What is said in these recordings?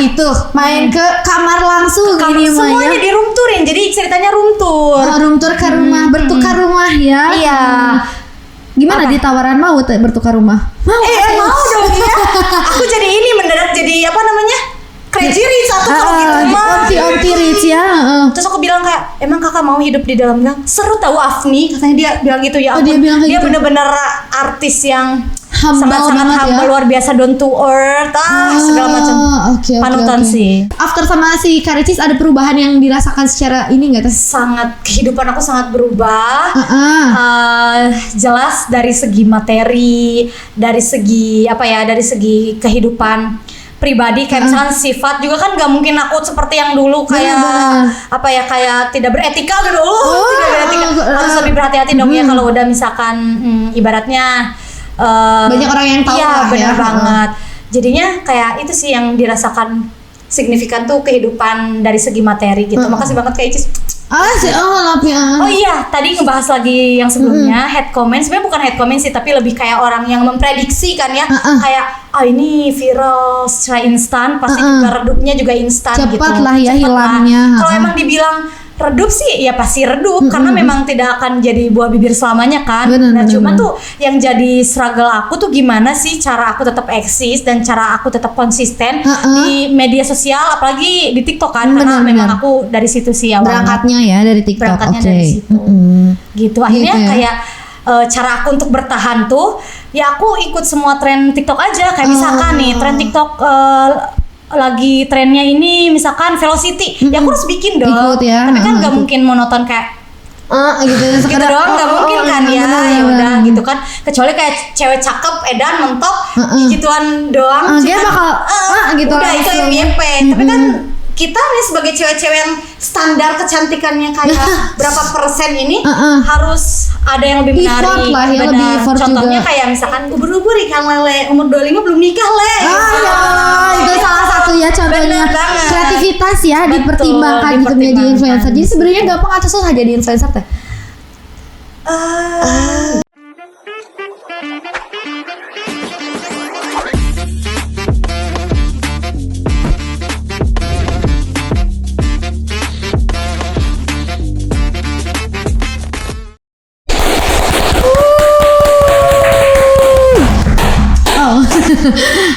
itu main ke kamar langsung ini semuanya di room tourin. Jadi ceritanya room tour. Room tour ke rumah, bertukar rumah ya. Iya. Gimana di tawaran mau bertukar rumah? Mau dong ya. Aku jadi ini mendadak jadi apa namanya? Crazy Rich satu kalau gitu mah. Omti Rich ya. Terus aku bilang kayak, emang kakak mau hidup di dalam gang? Seru tahu Afni, katanya dia bilang gitu ya. Dia bilang kayak dia gitu. bener-bener artis yang Humble sangat humble, ya? luar biasa, down to earth, segala macam. Panutan sih. After sama si Karicis ada perubahan yang dirasakan secara ini nggak Teh? Sangat, kehidupan aku sangat berubah. Jelas dari segi materi, dari segi apa ya, dari segi kehidupan pribadi, kayak misalkan sifat juga kan nggak mungkin aku seperti yang dulu kayak apa ya, kayak tidak beretika gitu. Tidak beretika, harus lebih berhati-hati dong ya kalau udah misalkan ibaratnya banyak orang yang tahu lah benar ya. banget. Jadinya kayak itu sih yang dirasakan signifikan tuh kehidupan dari segi materi gitu. Makasih banget Kak Icis. Oh iya, tadi ngebahas lagi yang sebelumnya head comment. Sebenarnya bukan head comment sih, tapi lebih kayak orang yang memprediksi kan ya. Kayak ini viral secara instan, pasti juga redupnya juga instan gitu. Cepat lah ya hilangnya. Kalau emang dibilang redup sih ya pasti redup, karena memang tidak akan jadi buah bibir selamanya kan. Cuma tuh yang jadi struggle aku tuh gimana sih cara aku tetap eksis dan cara aku tetap konsisten di media sosial, apalagi di TikTok kan, karena memang aku dari situ sih awalnya. Berangkatnya ya dari TikTok. Berangkatnya dari situ. Gitu akhirnya gitu ya. kayak cara aku untuk bertahan tuh ya aku ikut semua tren TikTok aja. Kayak misalkan nih tren TikTok lagi trennya ini misalkan velocity, ya aku harus bikin dong. Ikut ya. Tapi kan nggak mungkin monoton kayak gitu doang, nggak mungkin kan ya. Ya udah gitu kan. Kecuali kayak cewek cakep edan mentok gituan doang. Dia bakal gitu. Udah itu FYP. Tapi kan kita nih sebagai cewek-cewek yang standar kecantikannya kayak berapa persen ini harus ada yang lebih menarik. Effort lah ya, lebih effort Contohnya juga. kayak misalkan ubur-ubur ikan lele umur 25 belum nikah le. Itu salah satu ya contohnya. Bener banget. Kreativitas ya dipertimbangkan gitu menjadi influencer. Jadi sebenarnya gampang atau susah jadi influencer Teh?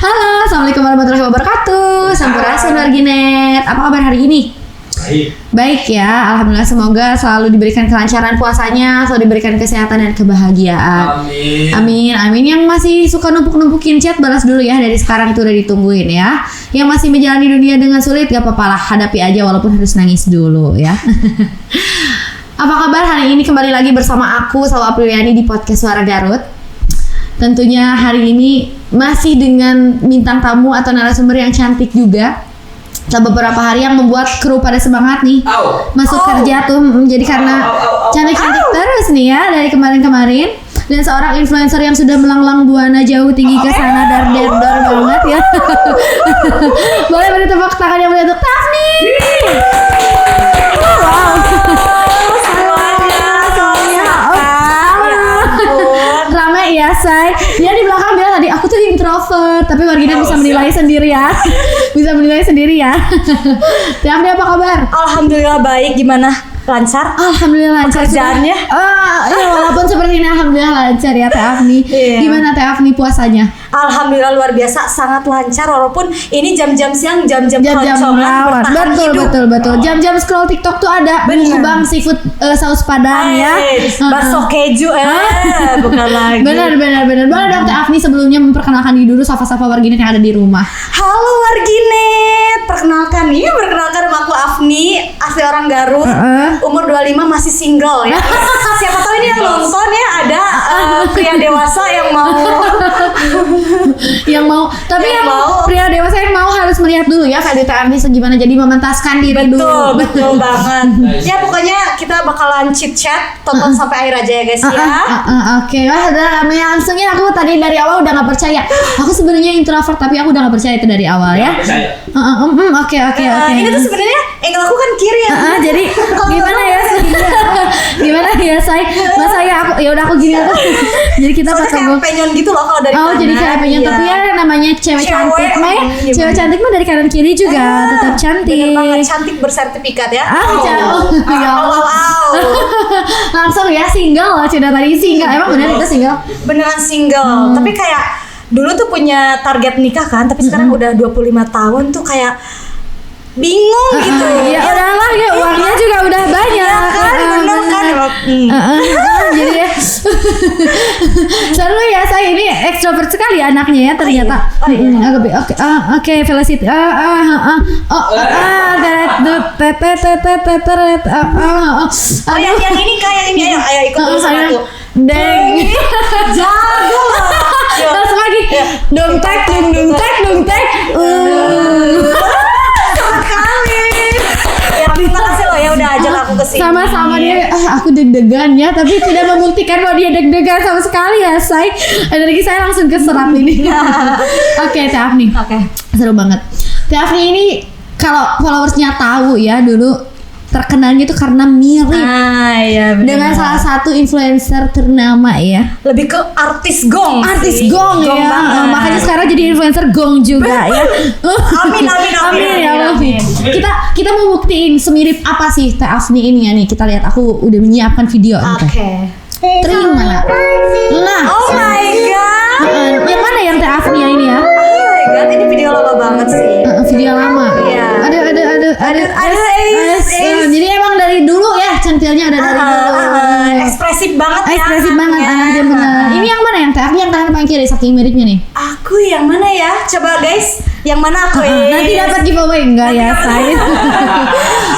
Halo, assalamualaikum warahmatullahi wabarakatuh. Sampurasun Warginet. Apa kabar hari ini? Baik ya, alhamdulillah. Semoga selalu diberikan kelancaran puasanya, selalu diberikan kesehatan dan kebahagiaan. Amin. Yang masih suka numpuk-numpukin chat, balas dulu ya. Dari sekarang itu udah ditungguin ya. Yang masih menjalani dunia dengan sulit, gak apa-apa lah, hadapi aja walaupun harus nangis dulu ya. Apa kabar hari ini? Kembali lagi bersama aku Salwa Apriliani di podcast Suara Garut. Tentunya hari ini masih dengan bintang tamu atau narasumber yang cantik juga. Setelah beberapa hari yang membuat kru pada semangat nih masuk kerja tuh. Jadi karena cantik-cantik terus nih ya dari kemarin-kemarin. Dan seorang influencer yang sudah melanglang buana jauh tinggi ke sana, dar banget ya. Boleh beri tepuk tangan yang mulia untuk Afni. Wow. Rame ya say. Dia di belakang bilang tadi aku tuh introvert, tapi Wargina bisa menilai sendiri ya. Bisa menilai sendiri ya. Teh Afni apa kabar? Alhamdulillah baik, gimana? Lancar? Alhamdulillah lancar Pekerjaannya? Ya walaupun seperti ini alhamdulillah lancar ya Teh Afni. Gimana Teh Afni puasanya? Alhamdulillah luar biasa, sangat lancar walaupun ini jam-jam siang, jam-jam rawan. Betul. Jam-jam scroll TikTok tuh ada mukbang seafood saus padang ya. Bakso keju bukan lagi. Benar. Boleh dong Teh Afni sebelumnya memperkenalkan diri dulu sapa-sapa Warginet yang ada di rumah. Halo Warginet, perkenalkan nama aku Afni, asli orang Garut. Umur 25 masih single ya. Siapa tahu ini yang nonton ya ada pria dewasa yang mau tapi yang pria dewasa yang mau harus melihat dulu ya Kak Dita Afni segimana jadi mementaskan diri dulu. Betul banget. Ya pokoknya kita bakalan chit chat tonton sampai akhir aja ya guys ya. Oke, udah langsung ya. Aku tadi dari awal udah nggak percaya. Aku sebenarnya introvert tapi aku udah nggak percaya itu dari awal ya. Oke. Ini tuh sebenarnya angle aku kan kiri ya. Jadi gimana ya? Gimana ya, Say? Mas saya aku ya udah aku gini aja. Jadi kita pakai kayak penyon gitu loh kalau dari kanan. Jadi kayak penyon, tapi ya namanya cewek cantik mah ya. Cewek cantik mah dari kanan kiri juga tetap cantik. Bener banget, cantik bersertifikat ya. Wow. Langsung ya single loh, sudah tadi single. Emang benar itu single? Beneran single. Tapi kayak dulu tuh punya target nikah kan, tapi sekarang udah 25 tahun tuh kayak bingung gitu. Ya udahlah ya, uangnya juga udah banyak. Ya kan, bener kan. Jadi ya seru ya, saya ini ekstrovert sekali anaknya ya ternyata. Oke, Felicity. Yang ini kayak ini ayo ikut dulu sama aku. Deng. Jago lah. Langsung lagi. Dong tek. Terima kasih loh ya udah ajak aku kesini. Sama-sama dia, aku deg-degan ya, tapi tidak membuktikan bahwa dia deg-degan sama sekali ya, Say. Energi saya langsung keserap ini. Oke, Teh Afni. Seru banget. Teh Afni ini kalau followersnya tahu ya, dulu terkenalnya itu karena mirip iya, dengan salah satu influencer ternama ya. Lebih ke artis gong ya. Makanya sekarang jadi influencer gong juga ya. Amin. Kita mau buktiin semirip apa sih Teh Afni ini ya nih. Kita lihat, aku udah menyiapkan video. Oke. Terima. Nah. Oh my god. Yang mana yang Teh Afni ini ya? Oh my god, ini video lama banget sih. Video lama. Iya. Ada. Jadi emang dari dulu ya centilnya ada dari dulu. Ekspresif banget ya. Ekspresif banget anaknya benar. Ini yang mana yang Teh Afni yang kanan paling kiri saking miripnya nih? Aku yang mana ya? Coba guys, yang mana aku? Nanti dapat giveaway enggak ya, Say?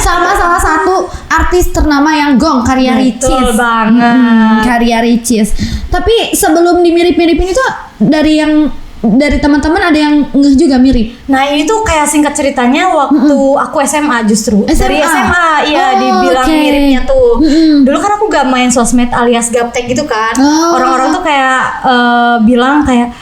Sama salah satu artis ternama yang gong, Karya Ricis. Betul banget. Karya Ricis. Tapi sebelum dimirip-miripin itu dari teman-teman ada yang ngeh juga mirip. Nah ini tuh kayak singkat ceritanya waktu aku SMA justru. Dari SMA dibilang miripnya tuh. Dulu kan aku gak main sosmed alias gaptek gitu kan. Orang-orang tuh kayak bilang kayak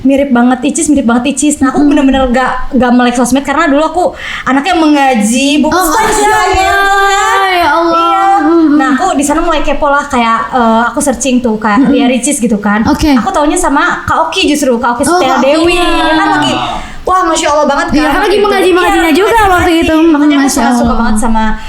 mirip banget Icis. Nah aku bener-bener gak melek sosmed karena dulu aku anaknya mengaji buku saja ya Allah. Iya. Nah aku di sana mulai kepo lah kayak aku searching tuh kayak Ria Ricis gitu kan. Aku taunya sama Kak Oki justru, Kak Oki Setia Dewi. Kan lagi wah Masya Allah banget kan. Iya kan lagi mengajinya juga waktu itu. Makanya aku sangat suka banget sama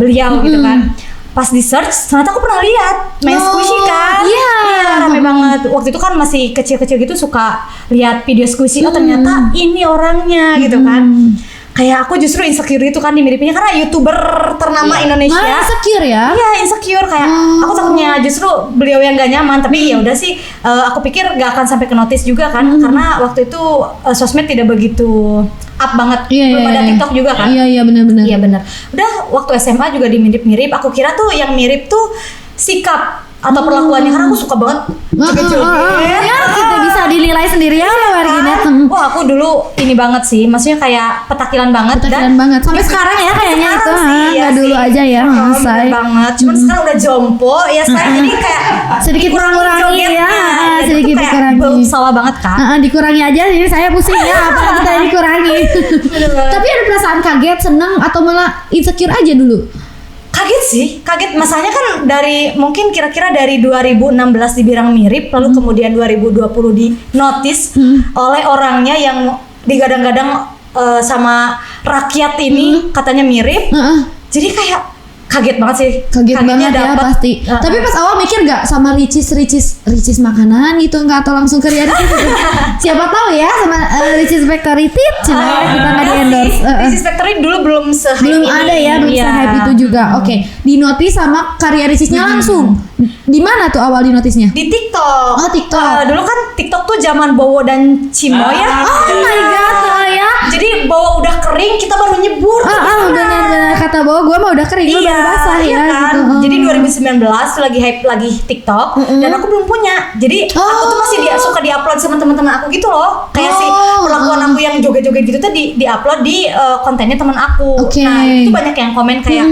beliau gitu kan. Pas di search ternyata aku pernah lihat main squishy kan. Iya, rame banget. Waktu itu kan masih kecil-kecil gitu suka lihat video squishy. Oh ternyata ini orangnya gitu kan. Kayak aku justru insecure itu kan dimiripinnya karena YouTuber ternama Indonesia. Insecure ya? Iya insecure kayak aku takutnya justru beliau yang gak nyaman. Tapi ya udah sih aku pikir gak akan sampai ke notice juga kan karena waktu itu sosmed tidak begitu up banget. Belum ada TikTok juga kan? Iya benar-benar. Iya benar. Udah waktu SMA juga dimirip-mirip. Aku kira tuh yang mirip tuh sikap atau perlakuannya karena aku suka banget joget-joget. Ya kita bisa dinilai sendiri ya Warginet. Wah aku dulu ini banget sih, maksudnya kayak petakilan banget. Sampai sekarang ya kayaknya itu nggak dulu aja ya. Bener banget. Cuman sekarang udah jompo ya saya jadi kayak sedikit kurangi ya. Sedikit dikurangi. Belum salah banget kan? Dikurangi aja jadi saya pusing ya apa kita dikurangi. Tapi ada perasaan kaget, senang atau malah insecure aja dulu? Kaget masanya kan dari mungkin kira-kira dari 2016 dibilang mirip lalu kemudian 2020 di notice oleh orangnya yang digadang-gadang sama rakyat ini katanya mirip. Jadi kayak kaget banget sih. Kaget banget ya pasti. Tapi pas awal mikir gak sama Ricis makanan gitu nggak atau langsung ke Ria Ricis gitu. Siapa tahu ya sama Ricis Factory Tips kita nggak di endorse. Ricis Factory dulu belum ada ya, belum se-hype itu juga. Oke, di notice sama karya Ricisnya langsung. Di mana tuh awal di notisnya? Di TikTok. Oh TikTok. Dulu kan TikTok tuh zaman Bowo dan Cimo ya. Oh my god ya. Jadi Bowo udah kering kita baru nyebur. Benar kata Bowo gue mah udah kering lu baru basah ya kan? gitu. Jadi 2019 lagi hype lagi TikTok dan aku belum punya. Jadi aku tuh masih suka di-upload sama teman-teman aku gitu loh. Kayak si perlakuan aku yang joget-joget gitu tuh di-upload di kontennya teman aku. Nah, itu banyak yang komen kayak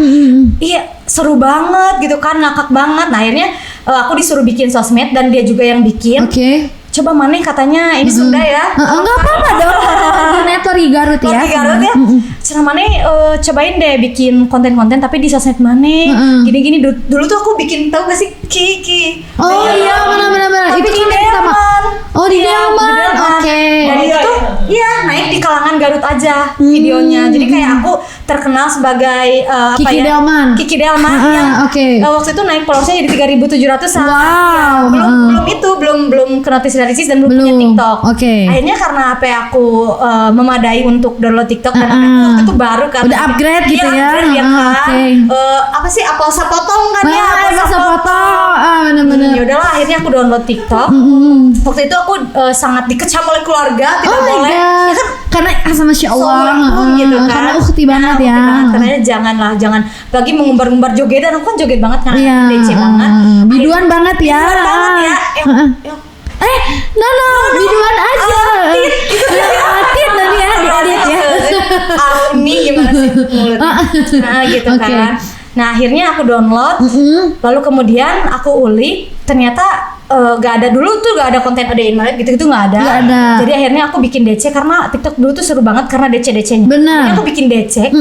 iya seru banget gitu kan, ngakak banget. Nah akhirnya aku disuruh bikin sosmed dan dia juga yang bikin. coba maneh katanya ini Sunda ya. Enggak apa-apa dong. Netori Garut ya. Garut ya. Cenah maneh cobain deh bikin konten-konten tapi di sosmed maneh. Gini-gini dulu tuh aku bikin tahu gak sih Kiki. Oh iya benar. Itu di pertama. Oh di Delman. Oke. Dan itu tuh iya naik di kalangan Garut aja videonya. Jadi kayak aku terkenal sebagai Kiki Delman. Kiki Delman yang waktu itu naik followersnya jadi 3.700. Wow. Belum kena notice dari Cis dan belum punya TikTok. Akhirnya karena HP aku memadai untuk download TikTok dan HP aku waktu itu baru kan. Udah upgrade gitu ya. Apa sih Apolsa potong kan ya? Apolsa potong. Benar-benar. Ya udahlah akhirnya aku download TikTok. Waktu itu aku sangat dikecam oleh keluarga, tidak boleh. Ya kan karena Masya Allah gitu kan. Karena ukti banget ya. Karena jangan bagi mengumbar-ngumbar jogetan, aku kan joget banget kan. DC banget. Biduan banget ya. Biduan aja. Atit nanti ya, diedit ya. Ini gimana sih mulut? Nah gitu kan. Nah akhirnya aku download, lalu kemudian aku ulik, ternyata gak ada dulu tuh gak ada konten A Day in My Life gitu gak ada. Jadi akhirnya aku bikin DC karena TikTok dulu tuh seru banget karena DC-DC-nya. Benar. Aku bikin DC.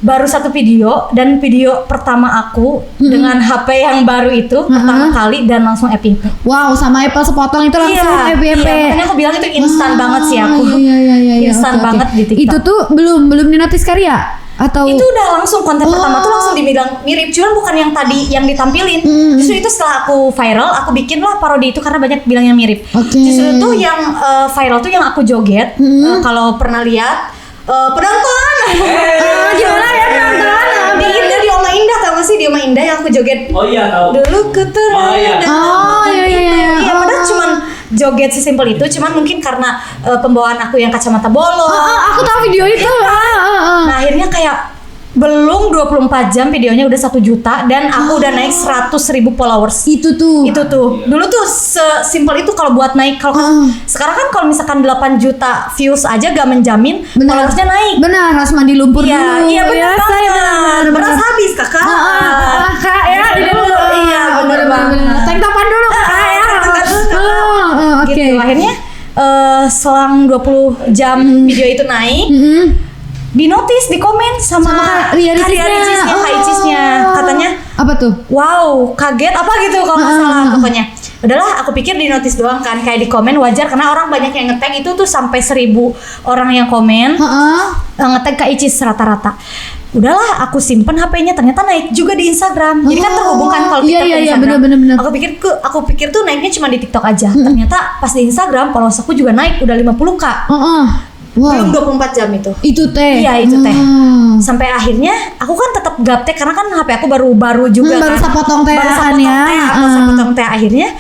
Baru satu video dan video pertama aku dengan HP yang baru itu pertama kali dan langsung FYP. Wow, sama Apple sepotong itu langsung FYP. Makanya aku bilang itu instan banget sih aku. Instan banget di TikTok. Itu tuh belum dinotis karya? Atau itu udah langsung konten pertama tuh langsung dibilang mirip, cuman bukan yang tadi yang ditampilin. Justru itu setelah aku viral, aku bikin lah parodi itu karena banyak bilang yang mirip. Justru itu yang viral tuh yang aku joget. Kalau pernah lihat penonton gimana ya penonton di Oma Indah, tau gak sih di Oma Indah yang aku joget? Oh iya tahu. Dulu keterangan. Iya padahal cuman joget sesimpel itu, cuman mungkin karena pembawaan aku yang kacamata bolong. Aku tahu video itu. Nah akhirnya kayak belum 24 jam videonya udah 1 juta dan aku udah naik 100.000 followers. Itu tuh. Dulu tuh sesimpel itu kalau buat naik. Kalau sekarang kan kalau misalkan 8 juta views aja gak menjamin followersnya naik. Benar, harus mandi lumpur dulu. Iya benar. Beras habis kakak. Kak ya dulu. Iya benar banget. Tank topan dulu kak ya. Gitu. Akhirnya selang 20 jam video itu naik. Di notice, di komen sama Ria Ricisnya, katanya apa tuh? Wow, kaget apa gitu kalau nggak salah pokoknya. Udahlah, aku pikir di notice doang kan, kayak di komen wajar karena orang banyak yang nge-tag itu tuh sampai 1.000 orang yang komen nge-tag Kak Icis rata-rata. Udahlah, aku simpen HP-nya, ternyata naik juga di Instagram. Jadi kan terhubung kan kalau TikTok ke Instagram. Bener. Aku pikir tuh naiknya cuma di TikTok aja. Ternyata pas di Instagram followers aku juga naik udah 50K. Belum 24 jam itu. Itu teh. Iya itu teh. Sampai akhirnya aku kan tetap gaptek karena kan HP aku baru juga baru kan. Sapotong teh kan ya. Sapotong teh akhirnya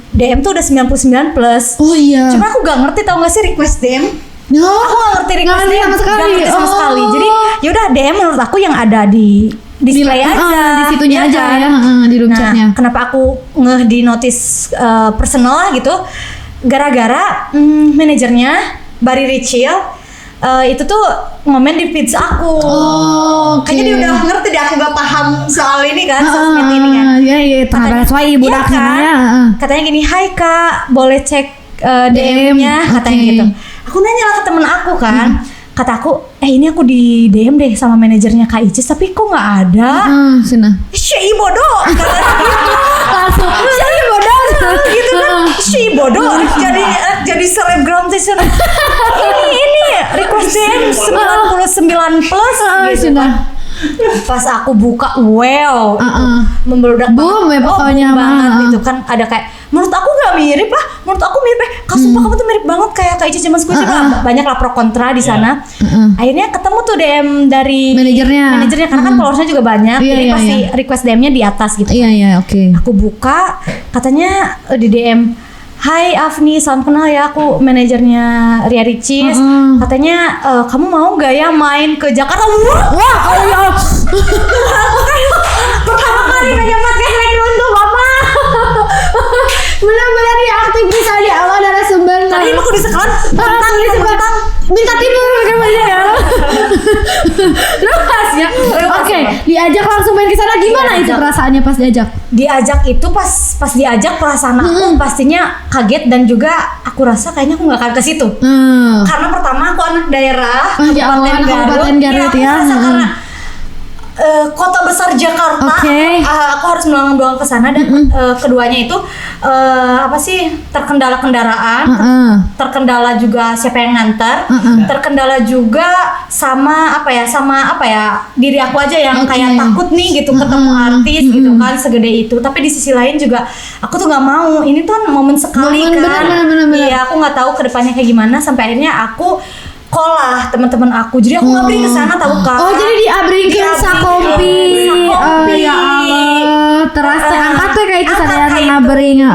DM tuh udah 99 plus. Oh iya. Cuma aku gak ngerti, tau gak sih request DM? Aku gak ngerti request DM sama sekali. Jadi yaudah DM menurut aku yang ada di display aja, di situnya aja kan? Di room chatnya. Kenapa aku di notice personal lah gitu? Gara-gara manajernya Bari Ricil itu tuh ngomen di feeds aku. Kayaknya dia udah ngerti deh aku gak paham soal ini kan, sosmed ini kan. Iya, katanya budak kan? Katanya gini, "Hai Kak, boleh cek DM-nya?" katanya gitu. Aku nanya lah ke temen aku kan. Kata aku, ini aku di DM deh sama manajernya Kak Icis, tapi kok nggak ada? Si bodoh, langsung si bodoh gitu kan? Si bodoh jadi selebgram sih. Ini request DM 99 plus gitu kan. Pas aku buka, wow, membeludak boom ya pokoknya banget gitu kan. Ada kayak, menurut aku nggak mirip lah, menurut aku mirip sumpah kamu tuh mirip banget kayak Kak Icis zaman Squid lah. Banyak lah pro kontra di sana. Akhirnya ketemu tuh DM dari manajernya karena kan followersnya juga banyak. Jadi pasti request DM-nya di atas gitu. Iya, oke. Aku buka, katanya di DM, "Hai Afni, salam kenal ya, aku manajernya Ria Ricis. Katanya kamu mau gak ya main ke Jakarta?" Wah, pertama kali menyempatkan lagi untuk Bapak. Benar-benar ya aktivis di awal darah sumber. Tadi aku di sekolah tentang minta tidur bagaimana ya. Luas ya. Oke, di diajak langsung main ke sana, gimana itu perasaannya pas diajak? Diajak itu pas diajak perasaan aku pastinya kaget dan juga aku rasa kayaknya aku nggak akan ke situ. Karena pertama aku anak daerah Kabupaten Garut ya. Aku rasa karena kota besar Jakarta, aku harus melanglang ke sana dan keduanya itu terkendala kendaraan, terkendala juga siapa yang nganter, terkendala juga sama diri aku aja yang kayak takut nih gitu ketemu artis gitu kan segede itu. Tapi di sisi lain juga aku tuh nggak mau, ini tuh momen sekali kan. Iya, aku nggak tahu kedepannya kayak gimana sampai akhirnya aku call lah teman-teman aku, jadi aku ngabring ke sana tahu kan. Oh, jadi diabringin sakompi. Oh ya Allah, terasa angkat tuh kayak itu sadar ngabring.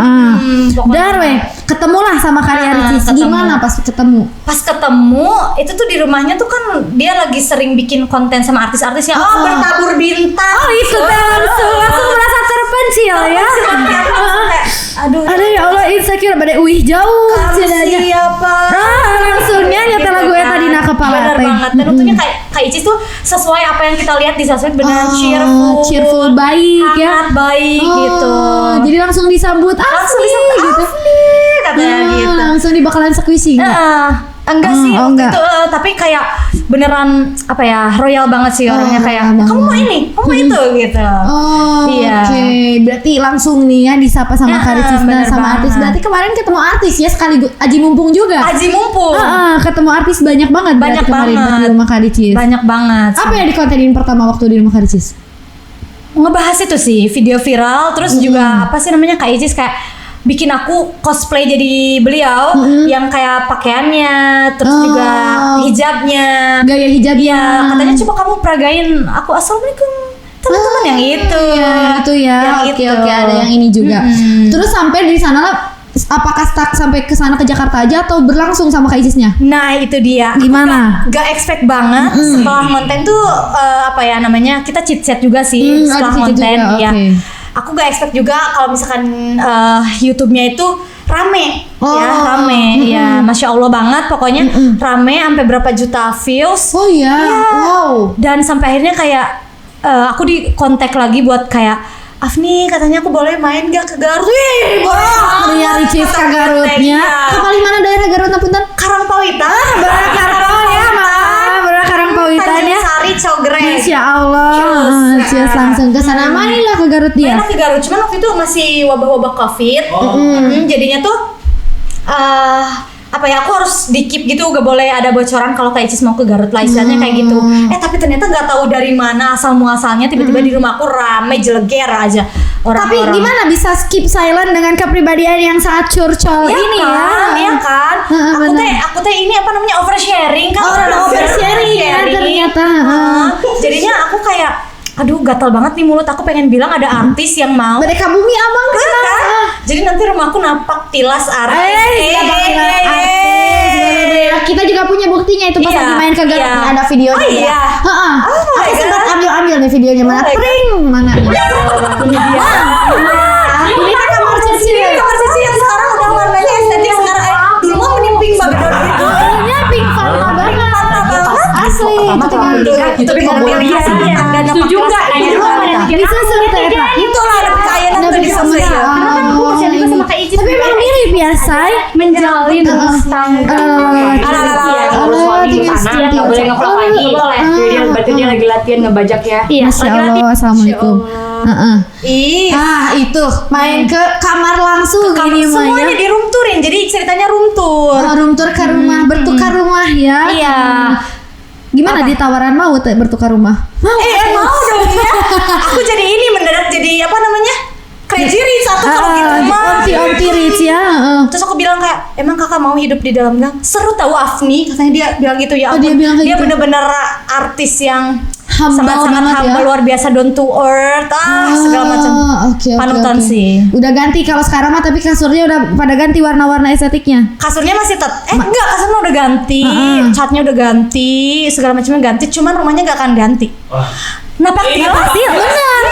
Dar weh, ketemulah sama Karya Ricis. Gimana pas ketemu? Pas ketemu itu tuh di rumahnya tuh kan dia lagi sering bikin konten sama artis-artis yang bertabur bintang. Oh itu langsung merasa terpencil ya. Aduh ya Allah, insecure pada jauh siapa langsungnya nyetel lagu tadi nak kepala. Bener banget. Dan untungnya Kak Icis tuh sesuai apa yang kita lihat di sosmed, beneran cheerful, baik ya, baik gitu. Jadi langsung disambut gitu. Katanya gitu. Langsung dibakalan squishy. Enggak sih enggak. Itu tapi kayak beneran royal banget sih orangnya, kayak kamu mau ini, kamu mau itu gitu. Iya. Oke. Berarti langsung nih ya disapa sama Karya Ricis sama artis. Berarti kemarin ketemu artis ya, sekaligus Aji Mumpung juga. Aji Mumpung. Ketemu artis banyak banget. Banyak banget di rumah Karya Ricis. Banyak banget. Apa yang dikontenin pertama waktu di rumah Karya Ricis? Ngebahas itu sih video viral, terus juga Kak Icis kayak bikin aku cosplay jadi beliau yang kayak pakaiannya, terus juga hijabnya, gaya hijabnya. Katanya coba kamu peragain aku, assalamualaikum teman-teman, yang itu. Itu ya. Oke, ada yang ini juga. Terus sampai di sana apakah sampai ke sana ke Jakarta aja atau berlangsung sama Kak Icisnya? Nah, itu dia. Gimana? Gak expect banget setelah konten tuh kita chit chat juga sih setelah konten ya. Aku gak expect juga kalau misalkan YouTube-nya itu rame, ya Masya Allah banget pokoknya. Rame sampai berapa juta views. Oh ya. Wow. Dan sampai akhirnya kayak aku di kontak lagi buat kayak, Afni katanya aku boleh main gak ke Garut? Wih, boleh. Karya Ricis ke Garutnya. Ke paling mana daerah Garut Punten? Karangpawitan. Karangpawitan ya. Sari Cogreng. Masya Allah. Cius langsung ke sana. Mainlah ke Garut dia. Main ke Garut, cuman waktu itu masih wabah-wabah Covid. Jadinya tuh aku harus di keep gitu, gak boleh ada bocoran kalau Kak Icis mau ke Garut lah, istilahnya kayak gitu. Tapi ternyata gak tahu dari mana asal muasalnya tiba-tiba di rumah aku rame jeleger aja orang-orang. Tapi gimana bisa skip silent dengan kepribadian yang sangat curcol ini kan, ya? Iya kan? Aku teh ini oversharing kan. Oversharing ya ternyata. Jadinya aku kayak aduh gatal banget nih mulut, aku pengen bilang ada artis yang mau Mereka Bumi Amang kan? Jadi nanti rumahku napak tilas artis. Kita juga punya buktinya itu pas lagi main ke Garut ada videonya. Oh iya. Aku sempat ambil nih videonya, mana mana. Ini kan kamar Cici yang sekarang udah warnanya estetik sekarang. Dulu mah menimping banget gitu. Iya, pink Fanta banget. Asli. Itu setuju nggak? Bisa cerita itu lah ada kekayaan tuh di sosial. Aku percaya juga sama Kak Icis. Tapi memang mirip ya, Say. Menjalin tangga. Tinggal Dia nggak boleh ngevlog lagi. Berarti dia lagi latihan ngebajak ya. Masya Allah. Assalamualaikum. Itu main ke kamar langsung gini semuanya di room tourin, jadi ceritanya room tour. Room tour ke rumah, bertukar rumah ya. Iya. Gimana di tawaran mau bertukar rumah? Mau dong ya. Aku jadi ini mendadak jadi Crazy Rich aku kalau gitu mah. Omti Rich ya. Terus aku bilang kayak, emang kakak mau hidup di dalam gang? Seru tahu Afni, katanya dia bilang gitu ya. Dia bilang kayak dia gitu. bener-bener artis yang sangat humble, luar biasa, down to earth, segala macam. Panutan sih. Udah ganti kalau sekarang mah, tapi kasurnya udah pada ganti warna-warna estetiknya. Kasurnya masih enggak, kasurnya udah ganti, catnya udah ganti, segala macamnya ganti, cuman rumahnya gak akan ganti. Napak tilas benar.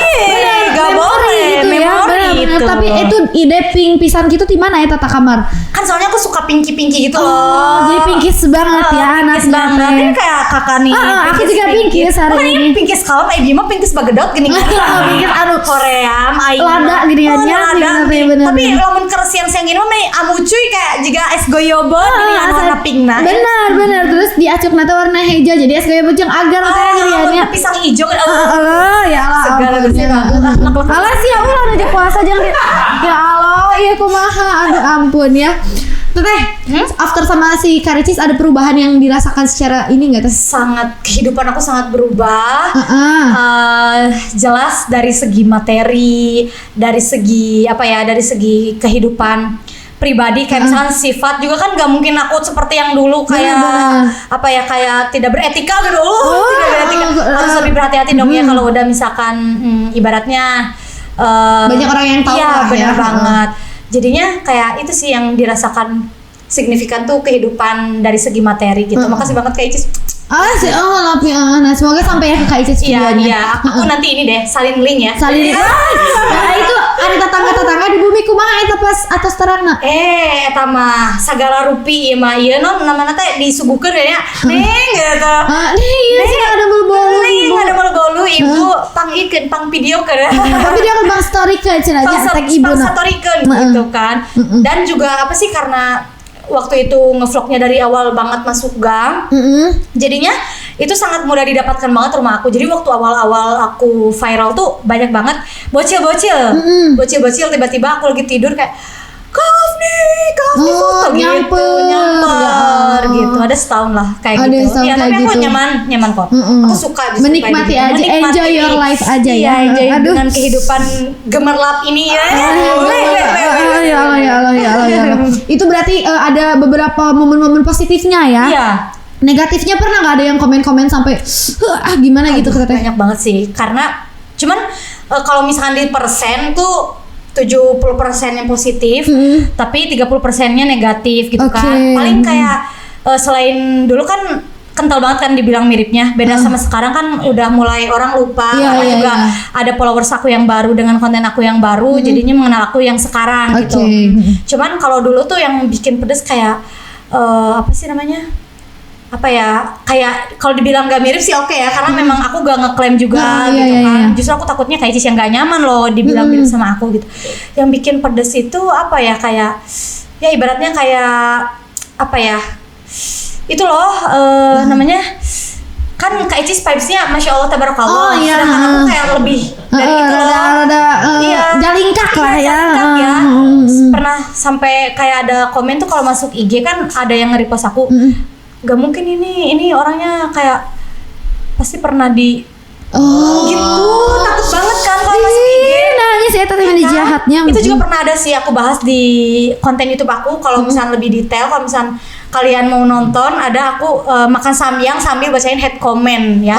Gak boleh gitu ya, benar. Tapi itu ide pink pisan gitu di mana ya tata kamar? Kan soalnya aku suka pinky gitu loh. Jadi pinkies banget ya anaknya. Banget. Ini kayak kakak nih. Aku juga pinkis hari ini. Pinkis kalem, mah pinkis bagedot gini. Pinkis Korea, lada gini-gini. Tapi lamun keresian yang ini mah amu cuy kayak juga es goyobo gini warna pinkna. Benar. Terus diacukna teh warna hijau jadi es goyobo jeung agar teh gini. Pisang hijau. Ya Allah. Segala Allah sih Allah aja puasa jangan. Ya Allah, iya kumaha. Aduh ampun ya. Teteh, after sama si Karicis ada perubahan yang dirasakan secara ini nggak teh? Sangat, kehidupan aku sangat berubah. Jelas dari segi materi, dari segi dari segi kehidupan pribadi kayak misalnya sifat juga kan nggak mungkin aku seperti yang dulu kayak kayak tidak beretika gitu. Tidak beretika. Harus lebih berhati-hati dong ya kalau udah misalkan ibaratnya banyak orang yang tahu lah benar banget. Jadinya kayak itu sih yang dirasakan signifikan tuh kehidupan dari segi materi gitu. Makasih banget Kak Icis. Nah, semoga sampai ya ke Kak Icis videonya. Iya, aku nanti ini deh salin link ya. Salin link. Nah, itu ada tetangga-tetangga di bumi kumaha eta pas atas terangna. Eta mah sagala rupi ieu mah ieu namana teh disuguhkeun ya. Neng gitu. Iya sih ada bolu-bolu. Ada bolu-bolu ibu pang video keur. Video kan bang story ke cenah tag ibu na. Gitu kan. Dan juga apa sih karena waktu itu ngevlognya dari awal banget masuk gang, jadinya itu sangat mudah didapatkan banget rumah aku. Jadi waktu awal-awal aku viral tuh banyak banget bocil tiba-tiba aku lagi tidur kayak Kaf nih foto nyamper gitu. Ada setahun lah kayak gitu. Ya tapi aku nyaman kok. Aku suka menikmati aja, enjoy your life aja ya. Enjoy dengan kehidupan gemerlap ini ya. Ya Allah. Itu berarti ada beberapa momen-momen positifnya ya. Iya. Negatifnya pernah nggak ada yang komen-komen sampai gimana gitu katanya? Banyak banget sih. Karena cuman kalau misalkan di persen tuh 70% yang positif, tapi 30%-nya negatif gitu kan. Paling kayak selain dulu kan kental banget kan dibilang miripnya. Beda sama sekarang kan udah mulai orang lupa. Juga ada followers aku yang baru dengan konten aku yang baru, jadinya mengenal aku yang sekarang gitu. Cuman kalau dulu tuh yang bikin pedes kayak apa sih namanya? Kayak kalau dibilang gak mirip sih oke ya, karena memang aku gak ngeklaim juga gitu kan. Justru aku takutnya kayak Icis yang gak nyaman loh dibilang mirip sama aku gitu. Yang bikin pedes itu kayak ya ibaratnya kayak itu loh namanya kan Kak Icis vibes-nya Masya Allah Tabarakallah. Sedangkan aku kayak lebih dari itu loh. Jalingkak lah ya. Pernah sampai kayak ada komen tuh kalau masuk IG kan ada yang nge-repost aku. Gak mungkin ini orangnya kayak pasti pernah di gitu, takut banget kan kalau masuk IG. Nangis ya tapi di jahatnya. Itu juga pernah ada sih aku bahas di konten YouTube aku. Kalau misalnya lebih detail, kalau misalnya kalian mau nonton, ada aku makan samyang sambil bacain head comment ya.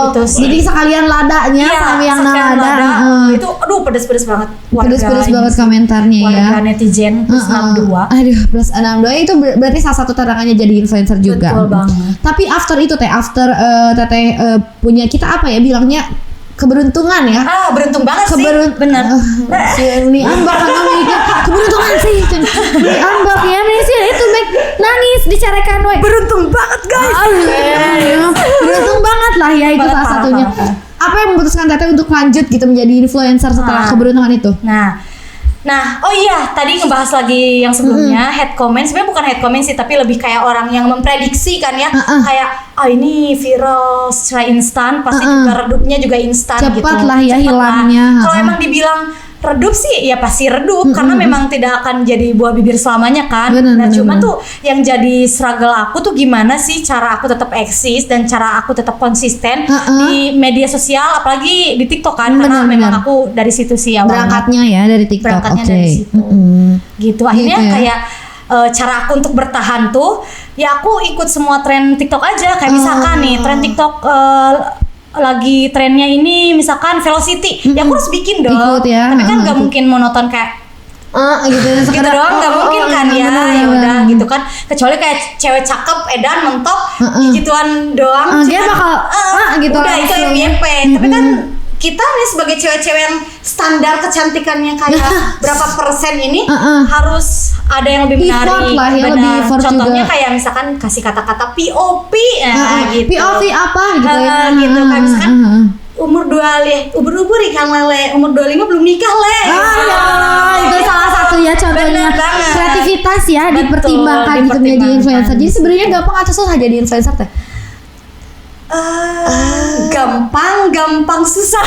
Gitu sih. Jadi sekalian ladanya samyang lada. Itu aduh pedes-pedes banget. Pedes-pedes banget komentarnya ya. Warga netizen plus 62. Aduh, plus 62 itu berarti salah satu tantangannya jadi influencer juga. Betul banget. Tapi after itu teteh punya kita apa ya bilangnya keberuntungan ya. Beruntung banget sih. Bener. Ini ambak keberuntungan sih. Ini ambak ya nih sih itu nangis dicarekan we. Beruntung banget guys. Beruntung banget lah ya itu salah satunya. Apa yang memutuskan teteh untuk lanjut gitu menjadi influencer setelah keberuntungan itu? Nah, oh iya, tadi ngebahas lagi yang sebelumnya head comment. Sebenarnya bukan head comment sih, tapi lebih kayak orang yang memprediksi kan ya. Kayak ini viral secara instan, pasti juga redupnya juga instan gitu. Cepat lah ya hilangnya. Kalau emang dibilang redup sih ya pasti redup karena memang tidak akan jadi buah bibir selamanya kan. Cuma tuh yang jadi struggle aku tuh gimana sih cara aku tetap eksis dan cara aku tetap konsisten di media sosial, apalagi di TikTok kan. Karena memang aku dari situ sih awalnya. Berangkatnya ya dari TikTok. Berangkatnya dari situ. Gitu akhirnya kayak cara aku untuk bertahan tuh ya aku ikut semua tren TikTok aja. Kayak misalkan nih tren TikTok lagi trennya ini misalkan velocity, ya aku harus bikin dong. Ikut ya. Tapi kan nggak mungkin monoton kayak gitu doang, nggak mungkin kan ya udah gitu kan. Kecuali kayak cewek cakep, edan, mentok, gituan doang. Dia bakal gitu. Udah itu FYP. Tapi kan kita nih sebagai cewek-cewek yang standar kecantikannya kayak berapa persen ini harus ada yang lebih menarik. Effort lah ya, lebih effort contohnya juga. kayak misalkan kasih kata-kata POV gitu. POV apa gitu ya. Gitu kan misalkan umur 25 ubur-ubur ikan lele, umur 25 belum nikah le. Itu salah satu ya contohnya. Kreativitas ya dipertimbangkan gitu menjadi influencer. Jadi sebenarnya gampang atau susah jadi influencer teh? Gampang susah.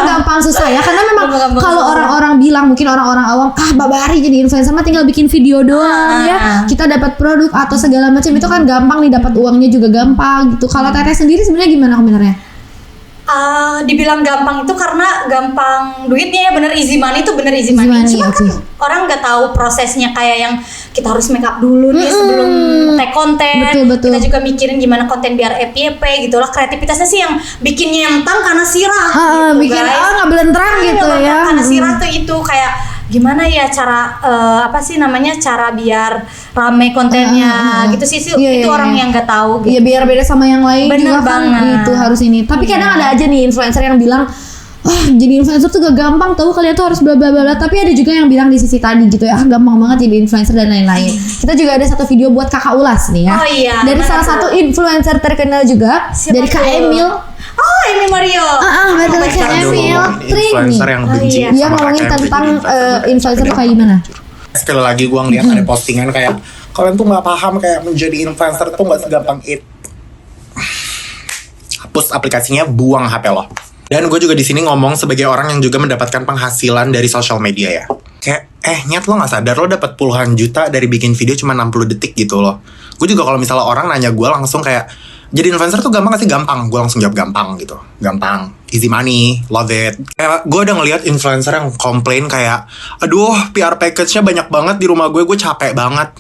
Gampang susah ya, karena memang kalau orang-orang bilang, mungkin orang-orang awam, babari jadi influencer mah tinggal bikin video doang ya, kita dapat produk atau segala macam itu kan gampang nih, dapat uangnya juga gampang gitu. Kalau Teteh sendiri sebenarnya gimana komentarnya? Dibilang gampang itu karena gampang duitnya ya, bener easy money itu bener easy money. Cuma kan orang nggak tahu prosesnya, kayak yang kita harus make up dulu nih sebelum tag konten. Betul. Kita juga mikirin gimana konten biar FYP gitu lah. Kreativitasnya sih yang bikin nyentang karena sirah. Gitu, bikin nggak belentrang gitu ya. Karena sirah tuh itu kayak gimana ya cara cara biar rame kontennya gitu sih itu orang yang nggak tahu gitu. Iya, biar beda sama yang lain. Bener juga banget. Kan itu harus ini. Tapi kadang ada aja nih influencer yang bilang jadi influencer tuh gak gampang tahu, kalian tuh harus bla bla bla. Tapi ada juga yang bilang di sisi tadi gitu ya, gampang banget jadi influencer dan lain-lain. Kita juga ada satu video buat Kakak ulas nih ya. Dari salah satu influencer terkenal juga. Siapa dari Kak Emil. Emil Mario. Betul, Kak Emil. Influencer yang benci dia ngomongin tentang influencer tuh kayak gimana. Sekali lagi gue ngeliat ada postingan kayak kalian tuh nggak paham kayak menjadi influencer tuh nggak segampang itu. Hapus aplikasinya, buang HP lo. Dan gue juga di sini ngomong sebagai orang yang juga mendapatkan penghasilan dari sosial media ya. Kayak nyet, lo nggak sadar lo dapat puluhan juta dari bikin video cuma 60 detik gitu loh. Gue juga kalau misalnya orang nanya gue langsung kayak jadi influencer tuh gampang gak sih? Gampang. Gue langsung jawab gampang gitu. Gampang. Easy money. Love it. Kayak gue udah ngeliat influencer yang komplain kayak, aduh PR package-nya banyak banget di rumah gue capek banget.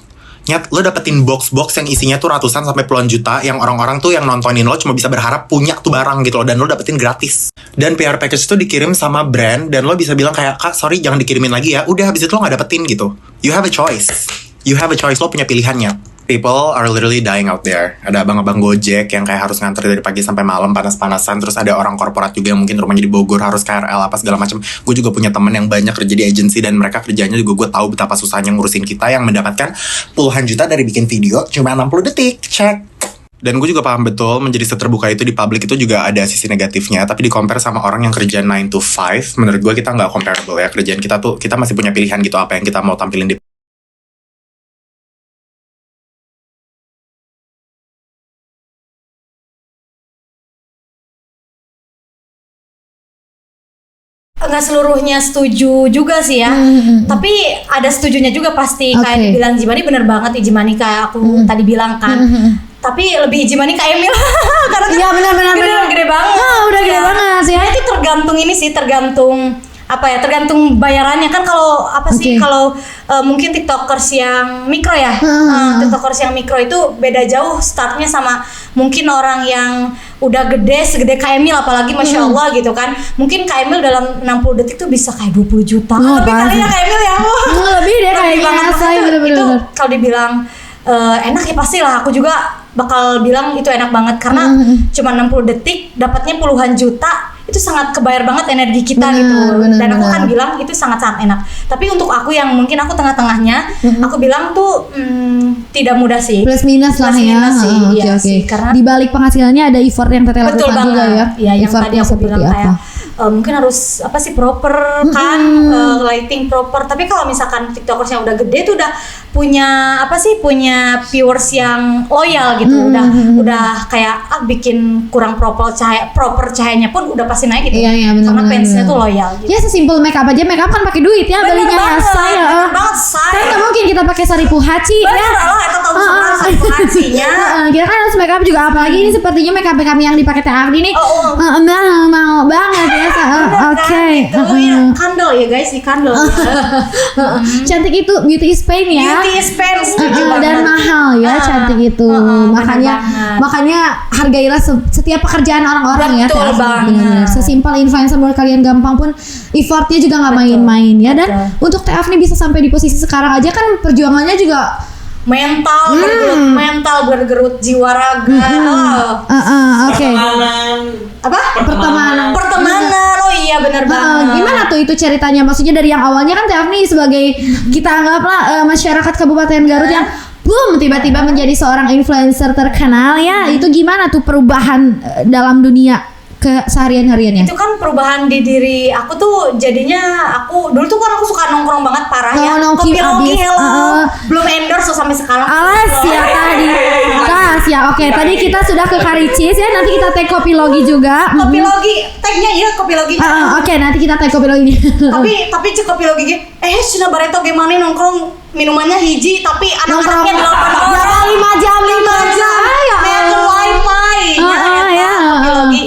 Nyet, lo dapetin box-box yang isinya tuh ratusan sampai puluhan juta, yang orang-orang tuh yang nontonin lo cuma bisa berharap punya tuh barang gitu loh, dan lo dapetin gratis. Dan PR package itu dikirim sama brand, dan lo bisa bilang kayak, Kak sorry jangan dikirimin lagi ya. Udah habis itu lo gak dapetin gitu. You have a choice. Lo punya pilihannya. People are literally dying out there. Ada abang-abang Gojek yang kayak harus ngantri dari pagi sampai malam panas-panasan. Terus ada orang korporat juga yang mungkin rumahnya di Bogor harus KRL apa segala macam. Gue juga punya temen yang banyak kerja di agensi, dan mereka kerjanya juga gue tahu betapa susahnya ngurusin kita yang mendapatkan puluhan juta dari bikin video cuma 60 detik. Cek. Dan gue juga paham betul menjadi seterbuka itu di publik itu juga ada sisi negatifnya. Tapi di compare sama orang yang kerja 9 to 5, menurut gue kita nggak comparable ya. Kerjaan kita tuh, kita masih punya pilihan gitu apa yang kita mau tampilin di nggak seluruhnya setuju juga sih ya, tapi ada setujunya juga pasti. Kayak dibilang Ijimani bener banget, Ijimani kayak aku tadi bilang kan, tapi lebih Ijimani kayak Emil karena iya benar gede banget. Udah gede banget ya. Itu tergantung ini sih, tergantung bayarannya kan. Kalau kalau mungkin tiktokers yang mikro ya, tiktokers yang mikro itu beda jauh startnya sama mungkin orang yang udah gede segede Kak Emil, apalagi Masya Allah gitu kan. Mungkin Kak Emil dalam 60 detik tuh bisa kayak 20 juta. Lebih kalinya Kak Emil ya. Lebih deh kayaknya. Itu kalau dibilang enak ya pastilah aku juga bakal bilang itu enak banget, karena cuma 60 detik dapatnya puluhan juta. Itu sangat kebayar banget energi kita gitu. Dan aku kan bilang itu sangat-sangat enak. Tapi untuk aku yang mungkin aku tengah-tengahnya, aku bilang tuh tidak mudah sih. Plus minus lah ya. Oke. Karena di balik penghasilannya ada effort yang Teteh lakukan juga ya. Iya, yang tadi aku bilang kayak mungkin harus proper kan, lighting proper. Tapi kalau misalkan tiktokers yang udah gede tuh udah punya punya viewers yang loyal gitu. Udah kayak bikin kurang proper cahayanya pun udah pasti naik gitu. Iya, bener, karena fansnya tuh loyal gitu. Ya sesimpel make up aja, make up kan pakai duit ya, belinya ya say. Kan nggak mungkin kita pakai Saripu Haci ya. Itu tahu semua Saripu Hacinya. Kita kan harus make up juga, apalagi ini sepertinya make up kami yang dipakai Teh Afni nih. Mau banget ya. Oke. Kandel ya guys, kandel. Cantik itu beauty is pain ya. Beauty is pain, dan mahal ya cantik itu. Makanya hargailah setiap pekerjaan orang-orang ya. Betul banget. Sesimpel influencer menurut kalian gampang pun effortnya juga nggak main-main ya. Dan untuk Teh Afni bisa sampai di posisi sekarang aja kan perjuangannya juga mental bergerut jiwa raga. Oke. Pertemanan. bener banget. Gimana tuh itu ceritanya? Maksudnya dari yang awalnya kan Teh Afni sebagai kita anggaplah masyarakat Kabupaten Garut yang boom tiba-tiba menjadi seorang influencer terkenal ya. Itu gimana tuh perubahan dalam dunia keseharian-hariannya? Itu kan perubahan di diri aku tuh jadinya aku dulu tuh kan aku suka nongkrong banget parah ya. Kopi Logi, hello. Belum endorse loh sampai sekarang. Alas ya tadi. Tas ya. Oke, tadi kita sudah ke Karicis ya. Nanti kita tag Kopi Logi juga. Kopi Logi, tagnya ya Kopi Logi. Oke, nanti kita tag Kopi Logi. tapi cek Kopi Logi Cina Barreto gimana nongkrong minumannya hiji tapi anak-anaknya 8 orang. 5 jam. Kayak ke wifi.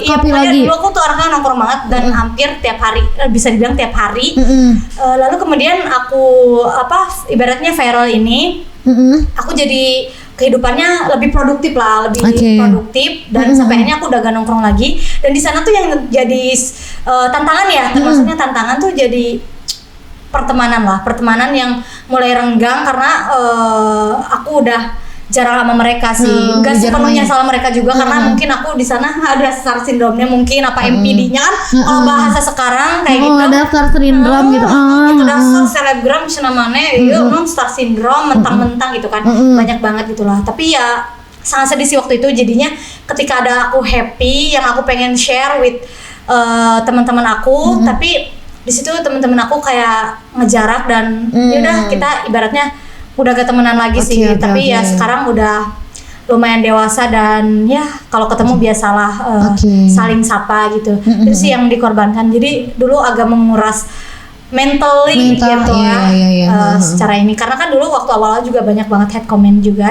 Kopi Logi. Dulu aku tuh orangnya nongkrong banget dan hampir tiap hari, bisa dibilang tiap hari. Lalu kemudian aku ibaratnya viral ini, aku jadi kehidupannya lebih produktif lah, lebih produktif dan sampai akhirnya aku udah gak nongkrong lagi. Dan di sana tuh yang jadi tantangan ya, termasuknya tantangan tuh jadi pertemanan yang mulai renggang karena aku udah jarang sama mereka sih. Gak sepenuhnya salah mereka juga karena mungkin aku di sana ada star syndrome-nya mungkin MPD-nya kan kalau bahasa sekarang kayak gitu. Ada star syndrome gitu. Itu dasar selebgram namanya star syndrome mentang-mentang gitu kan. Banyak banget gitulah. Tapi ya sangat sedih sih waktu itu jadinya ketika ada aku happy yang aku pengen share with teman-teman aku tapi di situ teman-teman aku kayak ngejarak dan yaudah kita ibaratnya udah gak temenan lagi sih, tapi ya sekarang udah lumayan dewasa dan ya kalau ketemu biasalah saling sapa gitu. Itu sih yang dikorbankan. Jadi dulu agak menguras mentally gitu secara ini karena kan dulu waktu awal juga banyak banget hate comment juga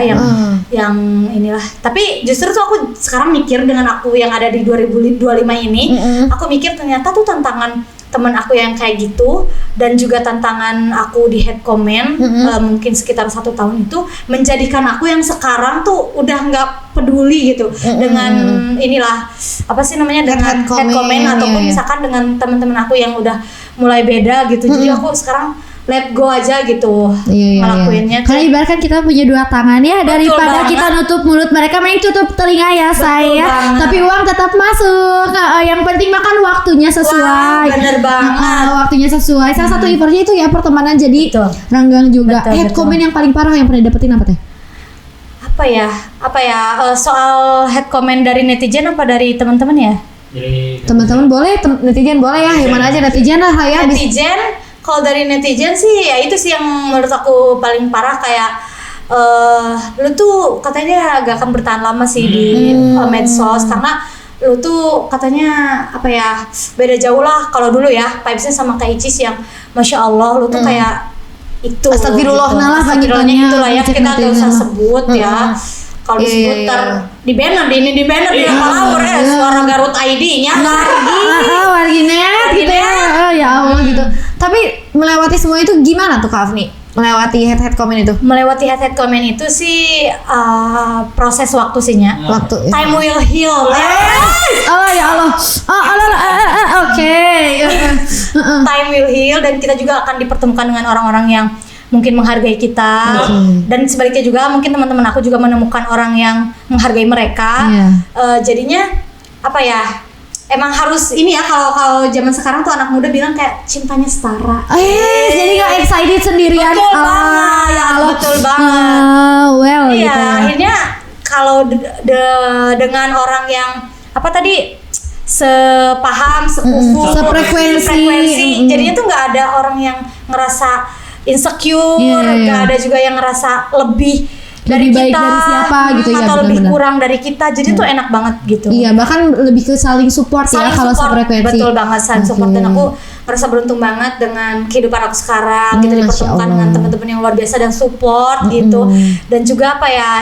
yang inilah. Tapi justru tuh aku sekarang mikir dengan aku yang ada di 2025 ini, aku mikir ternyata tuh tantangan teman aku yang kayak gitu dan juga tantangan aku di head comment mungkin sekitar 1 tahun itu menjadikan aku yang sekarang tuh udah nggak peduli gitu dengan inilah apa sih namanya dengan head comment ataupun misalkan dengan teman-teman aku yang udah mulai beda gitu. Jadi aku sekarang let go aja gitu ngelakuinnya. Karena ibaratkan kita punya 2 tangan ya, daripada kita nutup mulut mereka, mending tutup telinga ya saya. Tapi uang tetap masuk. Yang penting makan waktunya sesuai. Bener banget. Waktunya sesuai. Salah satu ibaratnya itu ya pertemanan jadi renggang juga. Head comment yang paling parah yang pernah dapetin apa teh? Apa ya? Soal head comment dari netizen apa dari teman-teman ya? Teman-teman boleh, netizen boleh ya. Yang mana aja netizen lah ya. Netizen. Kalau dari netizen sih ya itu sih yang menurut aku paling parah kayak lu tuh katanya gak akan bertahan lama sih di medsos karena lu tuh katanya beda jauh lah kalau dulu ya vibesnya sama kayak Icis yang Masya Allah lu tuh kayak itu astagfirullah gitu. Nalah Astagfirullahnya itulah ya kita gak usah sebut ya kalau disebut di banner di banner di follower suara Garut ID-nya warginet gitu ya Allah gitu. Tapi melewati semua itu gimana tuh Kak Afni? Melewati head comment itu? Melewati head comment itu sih proses waktu sihnya. Waktu. Time will heal. Oh ya Allah. Oke. Time will heal dan kita juga akan dipertemukan dengan orang-orang yang mungkin menghargai kita dan sebaliknya juga mungkin teman-teman aku juga menemukan orang yang menghargai mereka. Jadinya emang harus ini ya kalau zaman sekarang tuh anak muda bilang kayak cintanya setara. Jadi gak excited sendirian. Betul banget. Betul banget. Iya, gitu. Akhirnya kalau dengan orang yang sepaham, sefrekuensi, jadinya tuh nggak ada orang yang ngerasa insecure, nggak ada juga yang ngerasa lebih dari baik kita dari siapa gitu ya, atau lebih kurang dari kita, jadi tuh enak banget gitu. Iya, bahkan lebih ke saling support ya kalau sefrekuensi. Betul banget, saling support dan aku merasa beruntung banget dengan kehidupan aku sekarang gitu, dipertemukan dengan teman-teman yang luar biasa dan support gitu. Dan juga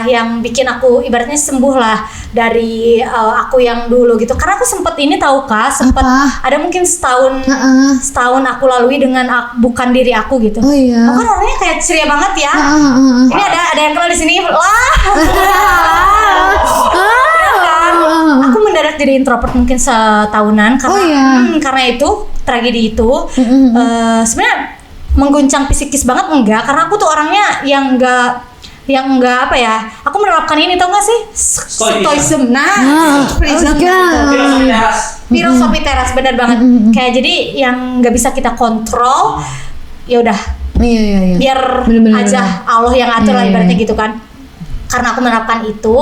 yang bikin aku ibaratnya sembuh lah dari aku yang dulu gitu. Karena aku sempat ada mungkin setahun aku lalui dengan bukan diri aku gitu. Oh iya. Aku kan orangnya kayak ceria banget ya. Ini ada yang kenal di sini. Aku mendadak jadi introvert mungkin setahunan karena itu tragedi itu sebenarnya mengguncang psikis banget enggak, karena aku tuh orangnya yang enggak aku menerapkan ini, tau gak sih stoicism. Filosofi teras benar banget. Kayak jadi yang nggak bisa kita kontrol, ya udah. Iya. Biar Bener-bener. aja Allah yang atur lah Iya. ibaratnya gitu kan. Karena aku menerapkan itu,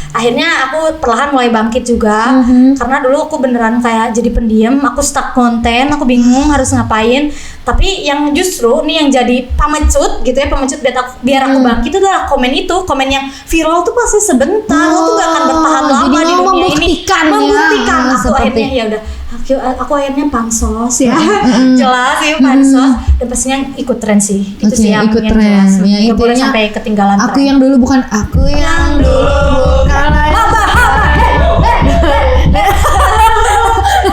akhirnya aku perlahan mulai bangkit juga. Karena dulu aku beneran kayak jadi pendiam, aku stuck konten, aku bingung harus ngapain. Tapi yang justru nih yang jadi pemecut gitu ya, pemecut biar aku bangkit itu adalah komen yang viral tuh pasti sebentar, lo tuh gak akan bertahan lama jadi di dunia ini. membuktikan ya. Membuktikan. Aku Seperti- akhirnya ya udah, aku akhirnya pansos ya, jelas ya pansos. Dan pastinya ikut tren sih, itu Oke, sih yang ikut yang tren. jelas. Ya, Gak boleh intinya, sampai ketinggalan Aku tren. yang dulu bukan aku yang dulu.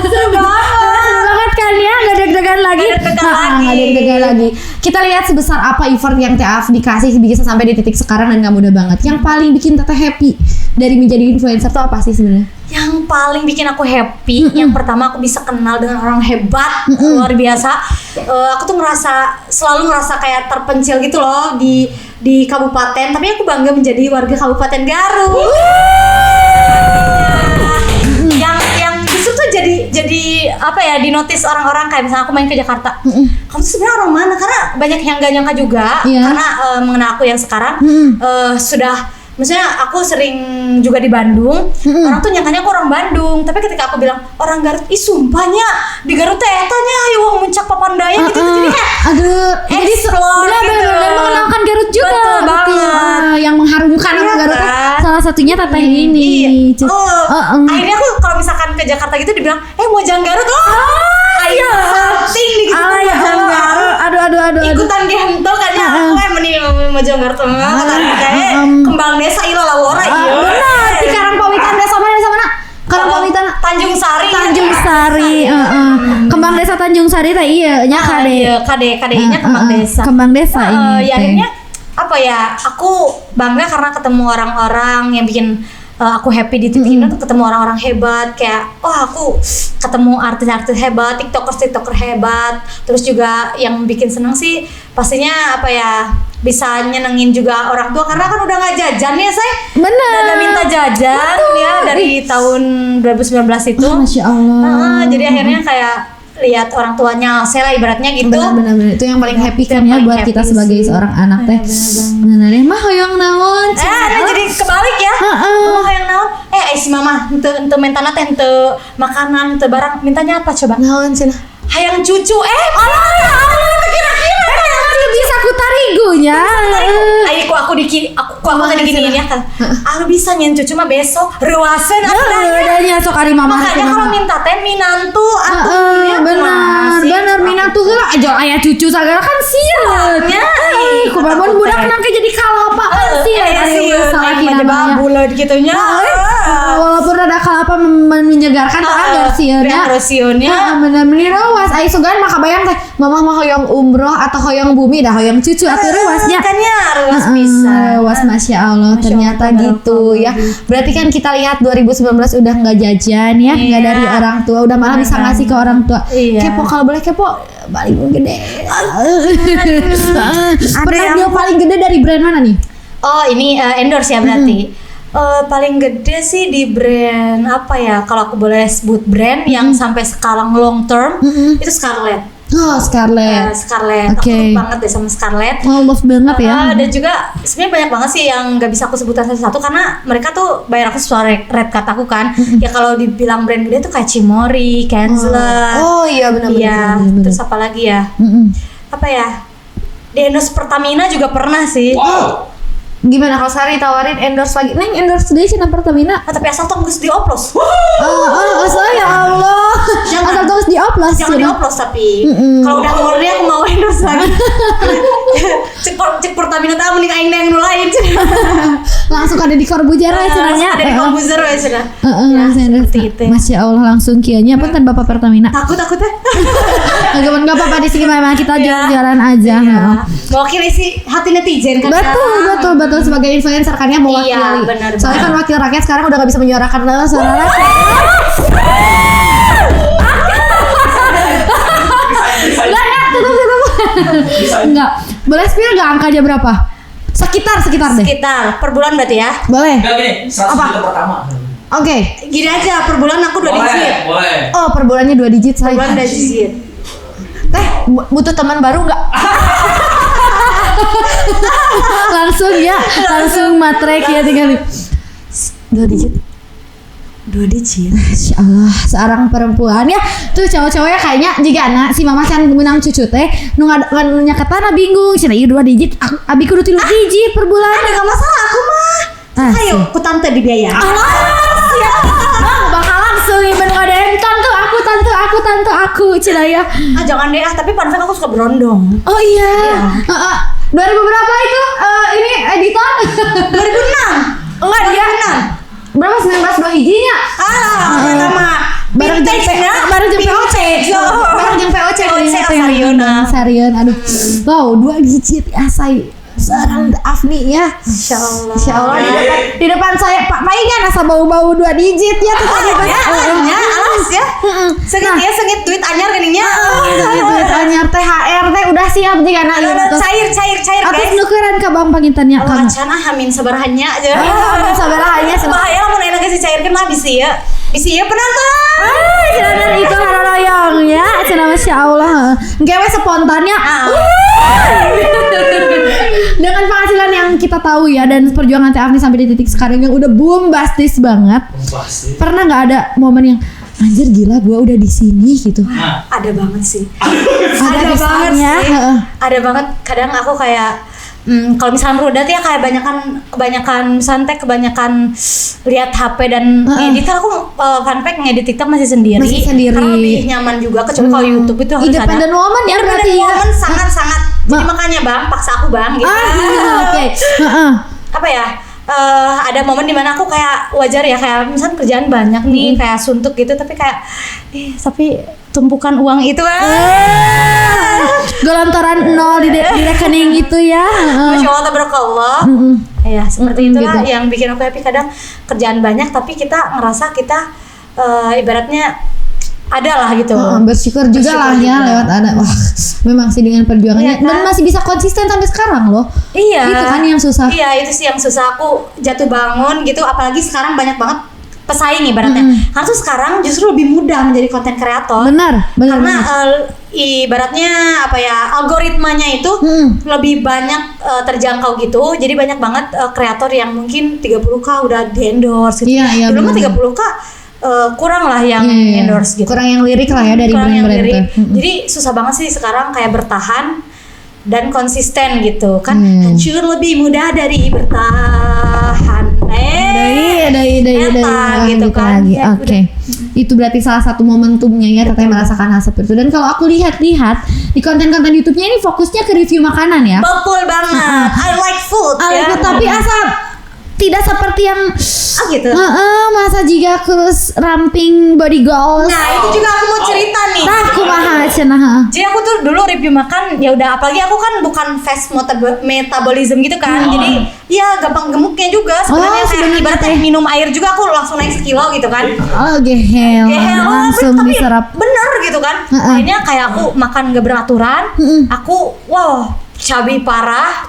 Seru banget kan ya, nggak deg-degan lagi. Nggak deg-degan Nah, lagi. nggak deg-degan lagi. Kita lihat sebesar apa effort yang TAF dikasih bisa sampai di titik sekarang dan nggak mudah banget. Yang paling bikin Teteh happy dari menjadi influencer tuh apa sih sebenarnya? Yang paling bikin aku happy, yang pertama aku bisa kenal dengan orang hebat, luar biasa. Aku tuh selalu ngerasa kayak terpencil gitu loh di kabupaten, tapi aku bangga menjadi warga Kabupaten Garut. Yang justru tuh jadi apa ya, di notice orang-orang kayak misalnya aku main ke Jakarta. Kamu tuh sebenarnya orang mana? Karena banyak yang gak nyangka juga, Iya. karena mengenal aku yang sekarang sudah. Maksudnya aku sering juga di Bandung, orang tuh nyangkanya aku orang Bandung. Tapi ketika aku bilang orang Garut, ih sumpahnya di Garut teh etanya ayo wong muncak Papandaya gitu. Jadi Aduh, jadi explore benar-benar gitu. dan mengenalkan Garut juga. Betul banget. Yang mengharumkan Iya nama Garut kan? salah satunya Teteh ini. Iya. Akhirnya aku kalau misalkan ke Jakarta gitu dibilang, Mojang Garut. Ayo salting nih gitu Mojang Garut. Aduh. Ikutan gento kan ya. Mending Mojang Garut kayak kembang desa ilo lawora iya. Benar, di Karangpawitan desa mana? Karangpawitan Tanjung Sari. Tanjung Sari, Kembang Desa Tanjung Sari teh iya nya kade. Iya, KD-nya kembang desa. Kembang desa ini. Ya akhirnya apa ya? Aku bangga karena ketemu orang-orang yang bikin aku happy di titik ini tuh, ketemu orang-orang hebat kayak aku ketemu artis-artis hebat, tiktoker hebat. Terus juga yang bikin seneng sih pastinya apa ya, bisa nyenengin juga orang tua karena kan udah nggak jajan ya saya. Bener. Udah minta jajan ya dari tahun 2019 itu. Masya Allah. Jadi akhirnya kayak lihat orang tuanya saya lah ibaratnya gitu. Benar itu yang paling happy kan ya Yang paling buat kita happy sebagai sih. seorang anak teh. Benar ya mah hoyong naon. Ini jadi kebalik ya. Mama yang naon? Si mama ente mentana teh ente makanan ente barang mintanya apa coba? Naon cenah? Hayang cucu. Allah kira-kira Bisa ku tarigunya. Ayo aku tadi gini ya kan. Aku bisa nyen cucu mah besok reuaseun Udah nya sok ari mama. Makanya kalau minta teh minantu atuh. Bener minatu heula aja aya cucu sagala kan sieun. Nya, Kumaha budak nangke jadi kalapa kan sieun. Ayo salah aja babuleud gitunya. Walaupun ada kalapa menyegarkan ada sieunnya. Terus sieunnya. Bener-bener rawas aya sugan mah kabayang teh mamah mah hoyong umroh atau hoyong bumi dah hoyong cucu atuh rewasnya. Kan ya rewas bisa. Rewas Masya Allah ternyata Allah, gitu ya. Berarti kan kita lihat 2019 udah nggak jajan ya, nggak dari orang tua, udah malah bisa ngasih ke orang tua. Iya. Kepo kalau boleh kepo paling gede. Pernah dia paling gede dari brand mana nih? Oh ini endorse ya berarti. Paling gede sih di brand apa ya? Kalau aku boleh sebut brand yang sampai sekarang long term itu Scarlett. Oh Scarlett. Scarlett. Oke. Aku suka banget deh sama Scarlett. Oh love banget ya. Dan juga sebenarnya banyak banget sih yang nggak bisa aku sebutkan satu-satu karena mereka tuh bayar aku sesuai red card aku kan. Ya kalau dibilang brand gede tuh kayak Cimori, Kenzler. Oh iya benar. Iya. Terus apa lagi ya? Apa ya? Di endorse Pertamina juga pernah sih. Gimana kalau sekarang ditawarin endorse lagi? Neng endorse deh Cina Pertamina. Tapi asal tong geus dioplos. Asal ya Allah. Asal terus dioplos. Jangan dioplos tapi kalau udah ngornya aku mau endorse lagi. cek Pertamina tahu mending aing yang nu lain. Langsung ada di Corbuzier ya cenanya. Ada di komputer ya sudah. Seperti itu. Masya Allah langsung kianya punten Bapak Pertamina. Takut ya. Enggak apa-apa di sini memang kita jualan aja. Mewakili sih hati netizen kan. Betul sebagai influencer kan ya mewakili. Iya, benar. Soalnya kan wakil rakyat sekarang udah gak bisa menyuarakan suara rakyat. Enggak. Boleh spill gak angkanya berapa? Sekitar deh. Sekitar per bulan berarti ya. Boleh. Enggak gini, 100 juta pertama. Oke. Gini aja, per bulan aku 2 digit. Boleh. Oh, per bulannya 2 digit Per saya. bulan 2 digit. Teh, butuh teman baru nggak? langsung matrek ya tinggal 2 digit. 2 digit. Masya Allah, seorang perempuan ya tuh cowok-cowoknya kayaknya jika anak si mama kan menang cucu teh nu nyaketana bingung cenah ieu 2 digit abi kudu 3 digit per bulan. Ada enggak masalah aku mah. Ayo, ku tante dibiayai. Bakal langsung iben ngadem tante aku cenah ya. Jangan deh tapi fun fact aku suka berondong. Oh iya. 2000 berapa itu ini editor? 2006. Enggak dia. Berapa 19 2 hijinya? Eta mah bareng jeung VOC. Bareng jeung VOC Sarion. Aduh. Wow, 2 digit asai. Seorang Afni ya. Insyaallah di depan saya Pak Maingan asa bau-bau 2 digit ya tuh tadi ya alas ya. Sengit duit anyar geuning nya. Duit anyar THR teh udah siap jika na ieu cair atas guys. nukeran ka Bang Panginten nya kamu. Acan hamin sabarahannya aja. Hamin sabarahannya bahaya lamun enak geus dicairkeun mah bisi ya penonton. Cenah itu haroroyong ya. Cenah masyaallah. Engke we spontannya. Dengan penghasilan yang kita tahu ya dan perjuangan Teh Afni sampai di titik sekarang yang udah bombastis banget. Pernah nggak ada momen yang anjir gila gue udah di sini gitu? Ada banget sih. Ada banget sih. Ada banget. Kadang aku kayak kalau misalnya roda tuh ya kayak kebanyakan santai, kebanyakan lihat HP dan ngedit. Kan aku fun fact ngedit TikTok masih sendiri. Karena lebih nyaman juga. Kecuali kalau YouTube itu harus independent ada. woman ya berarti ya. Woman sangat-sangat. Jadi makanya Bang, paksa aku Bang gitu. Oke. Apa ya? Ada momen dimana aku kayak wajar ya kayak misalnya kerjaan banyak nih kayak suntuk gitu tapi kayak tapi tumpukan uang itu gelontoran 0 di rekening itu ya. Masya Allah tabarakallah. Ya seperti itulah gitu. Yang bikin aku happy kadang kerjaan banyak tapi kita ngerasa kita ibaratnya ada lah gitu. Bersyukur juga lah ya lewat ada. Wah, memang sih dengan perjuangannya dan masih bisa konsisten sampai sekarang loh. Iya. Itu kan yang susah. Iya, itu sih yang susah. Aku jatuh bangun gitu apalagi sekarang banyak banget pesaing ibaratnya. Karena tuh sekarang justru lebih mudah menjadi konten kreator. Benar. Karena ibaratnya apa ya algoritmanya itu lebih banyak terjangkau gitu. Jadi banyak banget kreator yang mungkin 30k udah di endorse gitu. Iya, Dulu mah 30k kurang lah yang endorse gitu. Kurang yang lirik lah ya dari brand-brand itu. Jadi susah banget sih sekarang kayak bertahan dan konsisten gitu kan. Hancur lebih mudah dari bertahan. Gitu kan. Oke. Itu berarti salah satu momentumnya ya Teteh merasakan hal seperti itu. Dan kalau aku lihat-lihat di konten-konten YouTube-nya ini fokusnya ke review makanan ya. Betul banget. I like food. Tapi asal tidak seperti yang gitu. Masa jika terus ramping body goals. Nah, itu juga aku mau cerita nih. Nah, kumaha cenah. Jadi aku tuh dulu review makan ya udah apalagi aku kan bukan fast metabolism gitu kan. Jadi ya gampang gemuknya juga sebenarnya kayak ibaratnya minum air juga aku langsung naik 1 kilo gitu kan. Gehel. Langsung tapi diserap. Bener gitu kan. Akhirnya kayak aku makan gak beraturan. Aku cabi parah.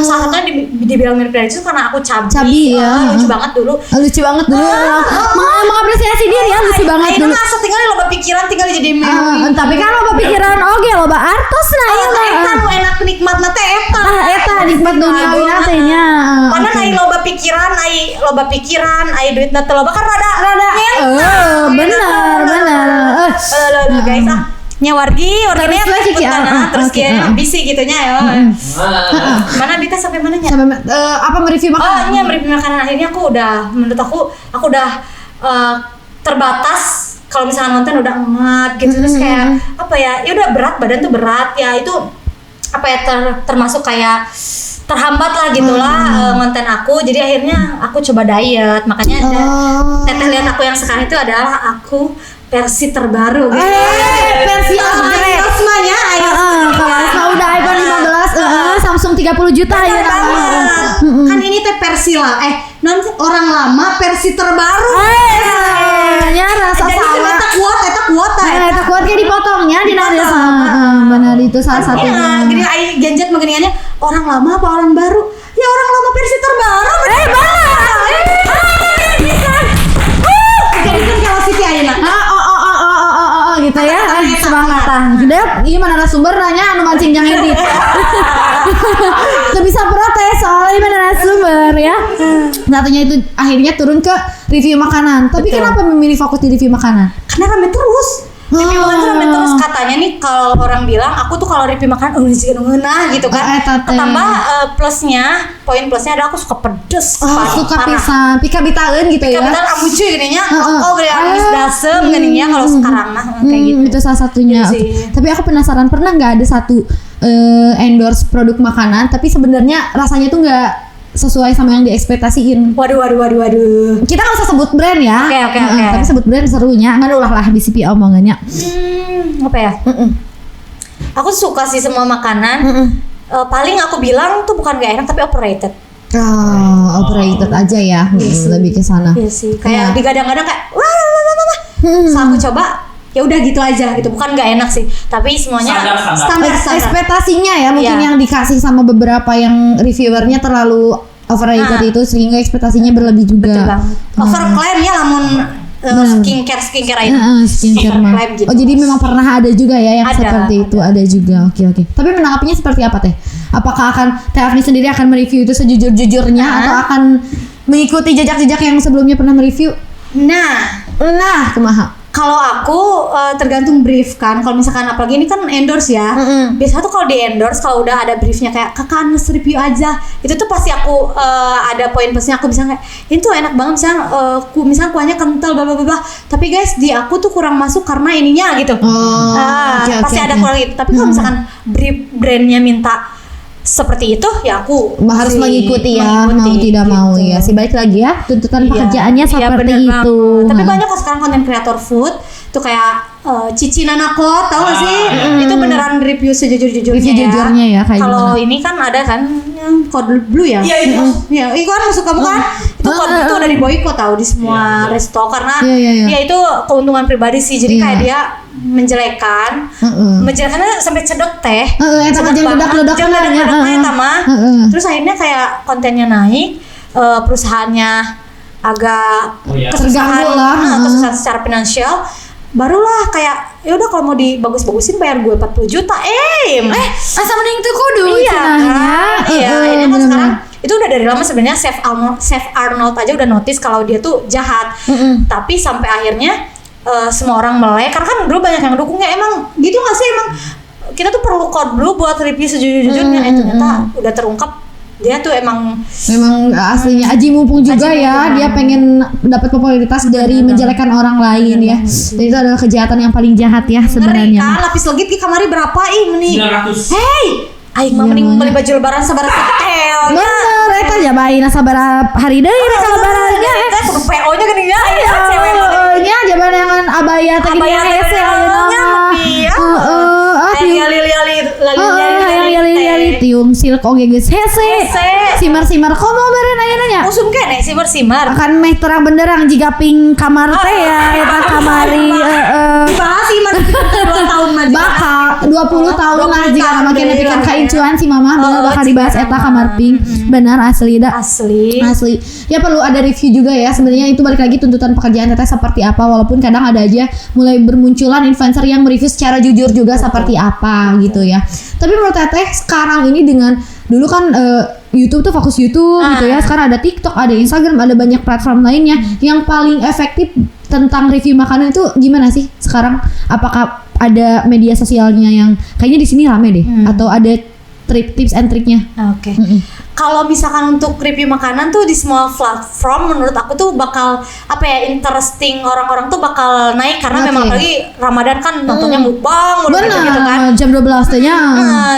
Salah satunya dibilang mirip dari itu karena aku cabi ya. Lucu banget dulu. Mengapresiasi diri ya lucu banget dulu. Akhirnya tinggal loba pikiran tinggal jadi tapi kan loba pikiran loba artos nah ya eta nu enak nikmatna teh eta nikmat duniawi teh nya. Karena ai loba pikiran ai duitna teh loba kan rada bener. Guys nya warginya terus kayak bisi gitunya ya. Mana Dita sampai mananya? Apa mereview makanan? Iya mereview makanan akhirnya menurut aku udah terbatas kalau misalnya nonton udah enggak gitu terus kayak apa ya udah berat badan tuh berat ya itu apa ya termasuk kayak terhambat lah gitulah konten aku jadi akhirnya aku coba diet makanya Teteh lihat aku yang sekarang itu adalah aku versi terbaru gitu. Versi upgrade. Semuanya kalau udah iPhone 15 Samsung 30 juta ya kan ini teh versi lah nanti orang lama versi terbaru. Ya rasa sama. Eta kuota. Eta kuota kayak dipotongnya di nada benar itu salah satunya. Gini ai genjet mengeningannya orang lama apa orang baru? Ya orang lama versi terbaru. lihat gimana narasumber nanya anu mancing jang edit. Tuh bisa protes soalnya gimana narasumber ya. Satunya itu akhirnya turun ke review makanan. Tapi kenapa memilih fokus di review makanan? Karena rame terus. Review makan tuh rame terus, katanya nih kalau orang bilang aku tuh kalau review makan sih ngeunah gitu kan. Tambah poin plusnya ada aku suka pedes. Suka pisan, pika bitaeun gitu ya. Pika bitaeun amucuy gininya. Gede amis dasem gininya kalau sekarang mah kayak gitu. Itu salah satunya. Tapi aku penasaran, pernah nggak ada satu endorse produk makanan tapi sebenarnya rasanya tuh nggak sesuai sama yang diekspektasiin. Waduh. Kita nggak usah sebut brand ya. Oke. Tapi sebut brand serunya. Nggak ulah lah di CP omongannya. Apa ya? Aku suka sih semua makanan. Paling aku bilang tuh bukan gak enak tapi overrated. Overrated aja ya. Lebih ke sana. Iya sih. Kayak digadang-gadang kayak wah. Saat aku coba ya udah gitu aja gitu, bukan nggak enak sih tapi semuanya standar. Ekspektasinya ya mungkin yang dikasih sama beberapa yang reviewernya terlalu overrated itu sehingga ekspektasinya berlebih juga. Betul banget. Overclaim ya lamun skincare itu. Skincare mah. Gitu. Oh jadi memang pernah ada juga ya yang seperti itu ada juga. Oke. Tapi menanggapinya seperti apa Teh? Apakah Teh Afni sendiri akan mereview itu sejujur-jujurnya atau akan mengikuti jejak-jejak yang sebelumnya pernah mereview? Nah, kumaha? Kalau aku tergantung brief kan. Kalau misalkan apalagi ini kan endorse ya. Biasanya tuh kalau di endorse kalau udah ada briefnya kayak kakak Anes review aja, itu tuh pasti aku ada poin plusnya. Aku bisa kayak ini tuh enak banget misalnya kuahnya kental bla bla bla. Tapi guys di aku tuh kurang masuk karena ininya gitu. Pasti ada kurang itu. Tapi kalau misalkan brief brandnya minta seperti itu ya aku harus mengikuti ya, mau tidak gitu. mau ya. Balik lagi ya tuntutan pekerjaannya seperti itu. Tapi banyak kok sekarang konten kreator food tuh kayak Cici Nanako, tahu gak sih? Itu beneran review sejujur-jujurnya ya. Kalau ini kan ada kan yang Code Blue ya. Iya itu. Ya, itu kan suka bukan? Itu Code Blue tuh udah di boykot tahu di semua resto karena ya itu keuntungan pribadi sih. Jadi kayak dia menjelekannya sampai cedok teh. Terus akhirnya kayak kontennya naik, perusahaannya agak kesusahan secara finansial. Barulah kayak ya udah kalau mau dibagus-bagusin bayar gue 40 juta. Asa mending tuh kudu Iya, kan sekarang itu udah dari lama sebenarnya Chef Arnold aja udah notice kalau dia tuh jahat. Tapi sampai akhirnya semua orang melek karena kan dulu banyak yang dukungnya. Emang gitu nggak sih, emang kita tuh perlu Code Blue buat review sejujur-jujurnya. Ternyata udah terungkap dia tuh emang aslinya aji mumpung juga ya. Dia pengen dapat popularitas dari menjelekan orang lain ya. Jadi itu adalah kejahatan yang paling jahat ya sebenarnya. Kan lapis legit ki kamari berapa meni? 900. Aing mah mending beli baju lebaran sabaraha setel. Bener, eta jabaina sabaraha hari deui rek lebarannya. Kudu PO-nya geuning ya. Cewek nya jabanan abaya teh gini hese ayeuna mah. Lili tiung silk oge geus hese. Simar-simar komo beureun ayeuna nya. Usum keneh simar-simar. Akan meh terang benderang jiga ping kamar teh ya eta kamari Bahas simar 2 tahun mah. Bakal 20 tahun lah jika makin nepikeun ka incuan si mama bakal dibahas eta kamar pink. Benar asli dah. Asli. Ya perlu ada review juga ya. Sebenarnya itu balik lagi tuntutan pekerjaan teteh seperti apa, walaupun kadang ada aja mulai bermunculan influencer yang mereview secara jujur juga seperti apa gitu ya. Tapi menurut teteh sekarang ini dengan dulu kan YouTube tuh fokus YouTube gitu ya. Sekarang ada TikTok, ada Instagram, ada banyak platform lainnya. Yang paling efektif tentang review makanan itu gimana sih sekarang? Apakah ada media sosialnya yang kayaknya di sini rame deh, atau ada tips and triknya? Oke. Kalau misalkan untuk review makanan tuh di semua platform menurut aku tuh bakal interesting, orang-orang tuh bakal naik karena memang apalagi Ramadan kan nontonnya mukbang gitu kan. Jam 12 tehnya.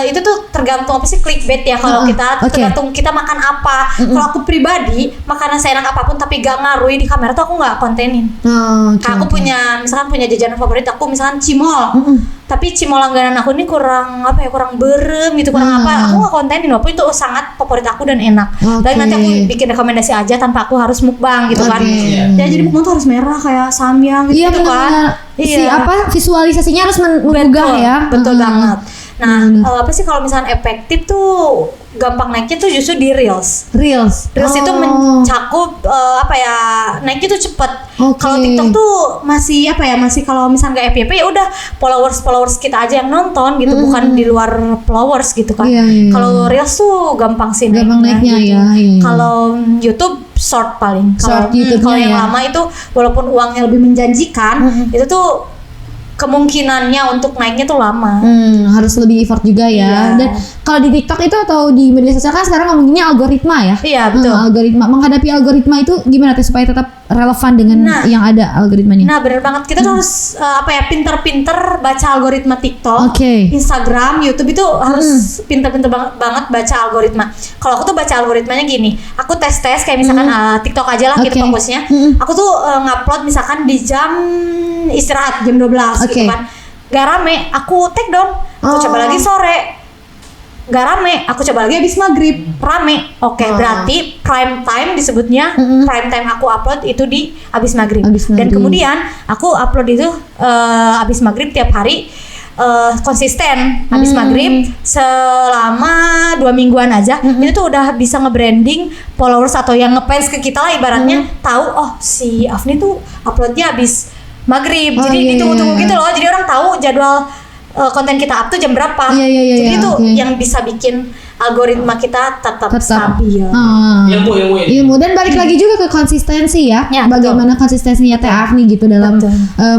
Itu tuh tergantung apa sih clickbait ya kalau kita tergantung kita makan apa. Kalau aku pribadi makanan seenak apapun tapi gak ngaruhi di kamera tuh aku gak kontenin. Aku punya jajanan favorit aku misalkan cimol. Tapi cimol langganan aku ini kurang berem gitu, kurang apa. Aku gak kontenin walaupun itu sangat favorit aku dan enak. Tapi nanti aku bikin rekomendasi aja tanpa aku harus mukbang gitu kan. Ya jadi mukbang tuh harus merah kayak samyang gitu kan. Visualisasinya harus menggugah ya. Betul banget. Nah, apa sih kalau misalnya efektif tuh gampang naiknya tuh justru di Reels. Reels Itu mencakup naiknya tuh cepet. Kalau TikTok tuh masih masih kalau misalnya nggak FYP ya udah followers kita aja yang nonton gitu, bukan di luar followers gitu kan. Kalau Reels tuh gampang sih naiknya gitu. ya. Kalau YouTube short paling. Short YouTube-nya kalau yang ya. lama itu walaupun uangnya lebih menjanjikan, itu tuh kemungkinannya untuk naiknya tuh lama. Harus lebih effort juga ya. Dan kalau di TikTok itu atau di media sosial kan sekarang ngomonginnya algoritma ya. Iya betul. Algoritma, menghadapi algoritma itu gimana tuh supaya tetap relevan dengan yang ada algoritmanya? Nah benar banget, kita tuh harus pinter-pinter baca algoritma TikTok, Instagram, YouTube itu harus pinter-pinter banget baca algoritma. Kalau aku tuh baca algoritmanya gini, aku tes kayak misalkan TikTok aja lah kita fokusnya. Aku tuh ngupload misalkan di jam istirahat jam 12 gitu kan, gak rame, aku take down. Aku coba lagi sore, gak rame, aku coba lagi habis maghrib, rame. Berarti prime time disebutnya. Prime time aku upload itu di habis maghrib. Dan kemudian aku upload itu habis maghrib tiap hari, konsisten habis maghrib selama 2 mingguan aja. Itu tuh udah bisa nge-branding followers atau yang ngefans ke kita lah ibaratnya, tahu si Afni tuh uploadnya habis maghrib, jadi ditunggu-tunggu gitu loh. Jadi orang tahu jadwal konten kita up tuh jam berapa. Jadi itu yang bisa bikin algoritma kita tetap stabil. Ilmu dan balik lagi juga ke konsistensi ya. Bagaimana konsistensinya Teh Afni gitu dalam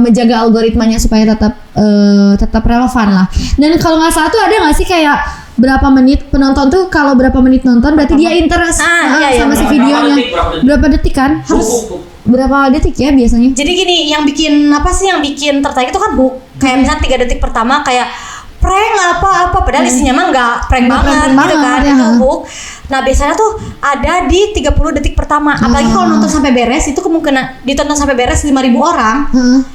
menjaga algoritmanya supaya tetap relevan lah. Dan kalau nggak salah tuh ada nggak sih kayak berapa menit penonton tuh, kalau berapa menit nonton berarti dia interest sama si videonya. Berapa detik kan? Harus berapa detik ya biasanya? Jadi gini, yang bikin tertarik itu kan hook. Kayak misalnya 3 detik pertama kayak prank apa padahal isinya mah nggak prank banget gitu kan, itu hook. Nah biasanya tuh ada di 30 detik pertama. Apalagi kalau nonton sampai beres, itu kemungkinan ditonton sampai beres 5.000 orang,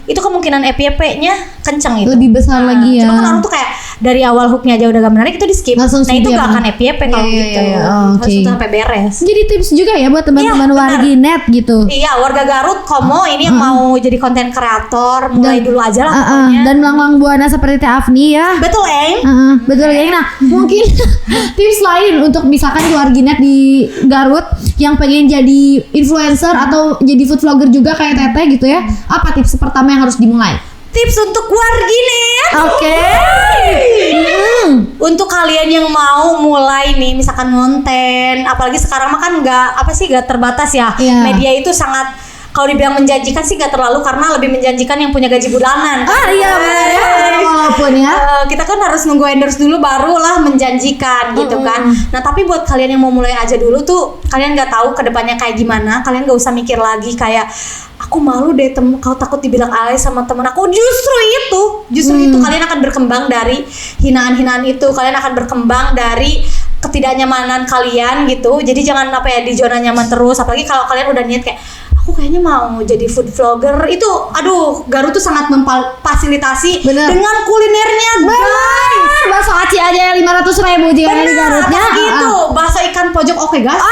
itu kemungkinan FYP-nya kenceng itu. Lebih besar lagi ya. Cuma kan orang tuh kayak dari awal hooknya aja udah gak menarik, itu di skip. Nah itu gak akan FYP kalau gitu. Harus sampai beres. Jadi tips juga ya buat teman-teman warginet gitu. Iya, warga Garut, Komo ini yang mau jadi konten kreator, mulai dulu aja lah pokoknya. Dan melanglang buana seperti Teh Afni ya. Betul, Eng. Betul, Eng. Nah, mungkin tips lain untuk misalkan warginet di Garut yang pengen jadi influencer atau jadi food vlogger juga kayak Teteh gitu ya. Apa tips pertama yang harus dimulai? Tips untuk warginet. Untuk kalian yang mau mulai nih misalkan konten, apalagi sekarang mah kan nggak terbatas ya. Media itu sangat, kalau dibilang menjanjikan sih gak terlalu, karena lebih menjanjikan yang punya gaji bulanan. Walaupun ya kita kan harus nunggu endorse dulu barulah menjanjikan gitu kan. Nah tapi buat kalian yang mau mulai aja dulu tuh, kalian nggak tahu kedepannya kayak gimana, kalian nggak usah mikir lagi kayak aku malu deh kau takut dibilang alay sama temen aku. Justru itu kalian akan berkembang dari hinaan-hinaan itu, kalian akan berkembang dari ketidaknyamanan kalian gitu. Jadi jangan di zona nyaman terus, apalagi kalau kalian udah niat kayak aku kayaknya mau jadi food vlogger. Itu Garut tuh sangat memfasilitasi dengan kulinernya, guys. Bakso aci aja 500.000 jika di Garutnya gitu. Bakso ikan pojok guys.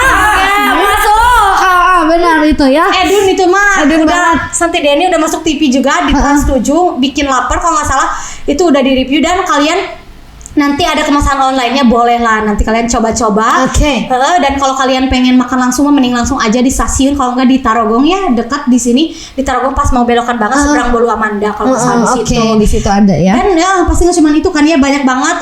Benar itu ya. Edun itu mah udah Santi Denny udah masuk TV juga di Trans 7, bikin lapar kalau nggak salah, itu udah di review. Dan kalian nanti ada kemasan online-nya, boleh lah nanti kalian coba-coba. Dan kalau kalian pengen makan langsung, mending langsung aja di stasiun, kalau nggak di Tarogong ya, dekat di sini di Tarogong pas mau belokan banget seberang Bolu Amanda kalau nggak salah di situ. Di situ ada ya. Dan pasti nggak cuma itu kan ya, banyak banget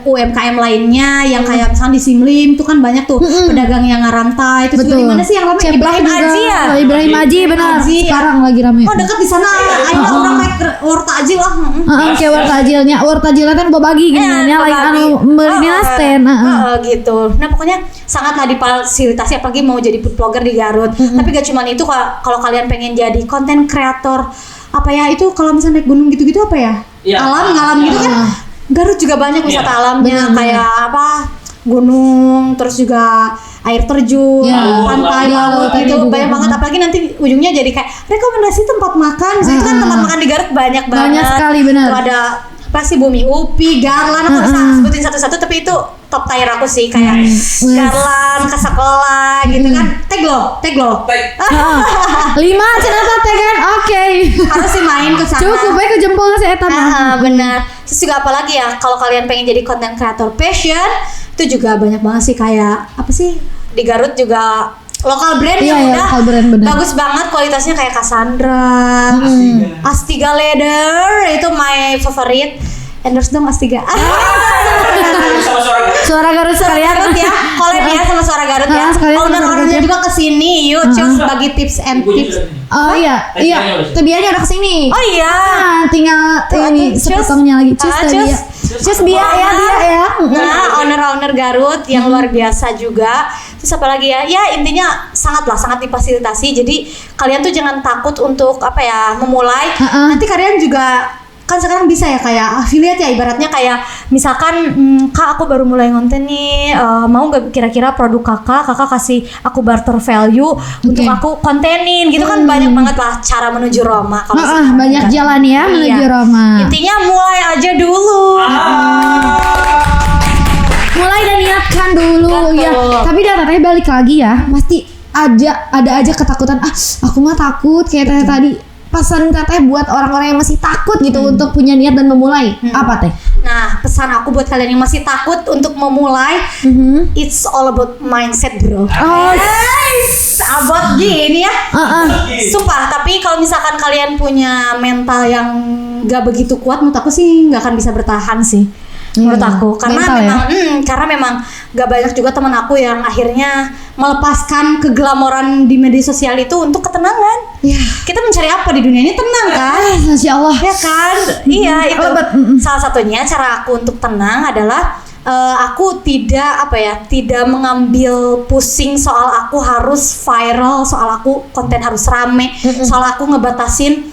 UMKM lainnya yang kayak misalnya di Simlim itu kan banyak tuh pedagang yang ngarantai. Itu juga di mana sih yang ramai? Ibrahim Aji ya. Ibrahim Aji benar. Sekarang lagi ramai. Dekat di sana ada orang naik wartajil lah. Kayak wartajilnya kan bagi gini lagi beli stand gitu. Nah pokoknya sangatlah difasilitasi, apalagi mau jadi food vlogger di Garut. Tapi gak cuma itu, kalau kalian pengen jadi konten kreator itu kalau misalnya naik gunung gitu-gitu alam gitu kan, Garut juga banyak wisata alamnya, kayak gunung, terus juga air terjun, pantai, laut gitu banyak banget. Apalagi nanti ujungnya jadi kayak rekomendasi tempat makan. Itu kan tempat makan di Garut banyak banget. Banyak sekali, benar. Tuh ada pasti Bumi Upi, Garlan, aku bisa sebutin satu-satu, tapi itu top tier aku sih, kayak Garlan, Kasakola gitu kan. Teglo. 5 cenah teh kan. Oke. Harus sih main ke sana. Cukup bae ke jempol si eta mah. Benar. Terus juga apalagi ya, kalau kalian pengen jadi content creator passion, itu juga banyak banget sih, kayak apa sih? Di Garut juga lokal brand yang udah lokal brand, bener. bagus banget kualitasnya, kayak Cassandra, Astiga Leather itu my favorite. Endorse dong Astiga. Suara Garut sekalian ya, collab ya sama Suara Garut ya. Owner-ownernya juga kesini, yuk cus bagi tips and tips. Oh iya, Tebianya udah kesini. Oh iya. Tinggal ini sepotongnya lagi. Cus Bia ya. Nah, owner-owner Garut yang luar biasa juga. Terus apa lagi ya? Ya intinya sangat difasilitasi. Jadi kalian tuh jangan takut untuk memulai. Nanti kalian juga kan sekarang bisa ya kayak affiliate ya, ibaratnya kayak misalkan Kak aku baru mulai konten nih, mau gak kira-kira produk kakak kasih aku barter value untuk aku kontenin gitu kan. Banyak banget lah cara menuju Roma. Banyak jalan ya menuju Roma. Intinya mulai aja dulu. Mulai dan niatkan dulu. Ya. Tapi datanya balik lagi ya, pasti ada aja ketakutan. Aku mah takut kayak tadi. Pesan teteh buat orang-orang yang masih takut gitu untuk punya niat dan memulai. Apa teh? Nah, pesan aku buat kalian yang masih takut untuk memulai, it's all about mindset, bro. About gini ya. Sumpah, tapi kalau misalkan kalian punya mental yang gak begitu kuat, menurut aku sih gak akan bisa bertahan sih. Menurut aku, karena memang gak banyak juga teman aku yang akhirnya melepaskan keglamoran di media sosial itu untuk ketenangan. Kita mencari apa di dunia ini? Tenang kan? Masya Allah. Ya kan? Iya, itu salah satunya cara aku untuk tenang adalah aku tidak mengambil pusing soal aku harus viral, soal aku konten harus rame, soal aku ngebatasin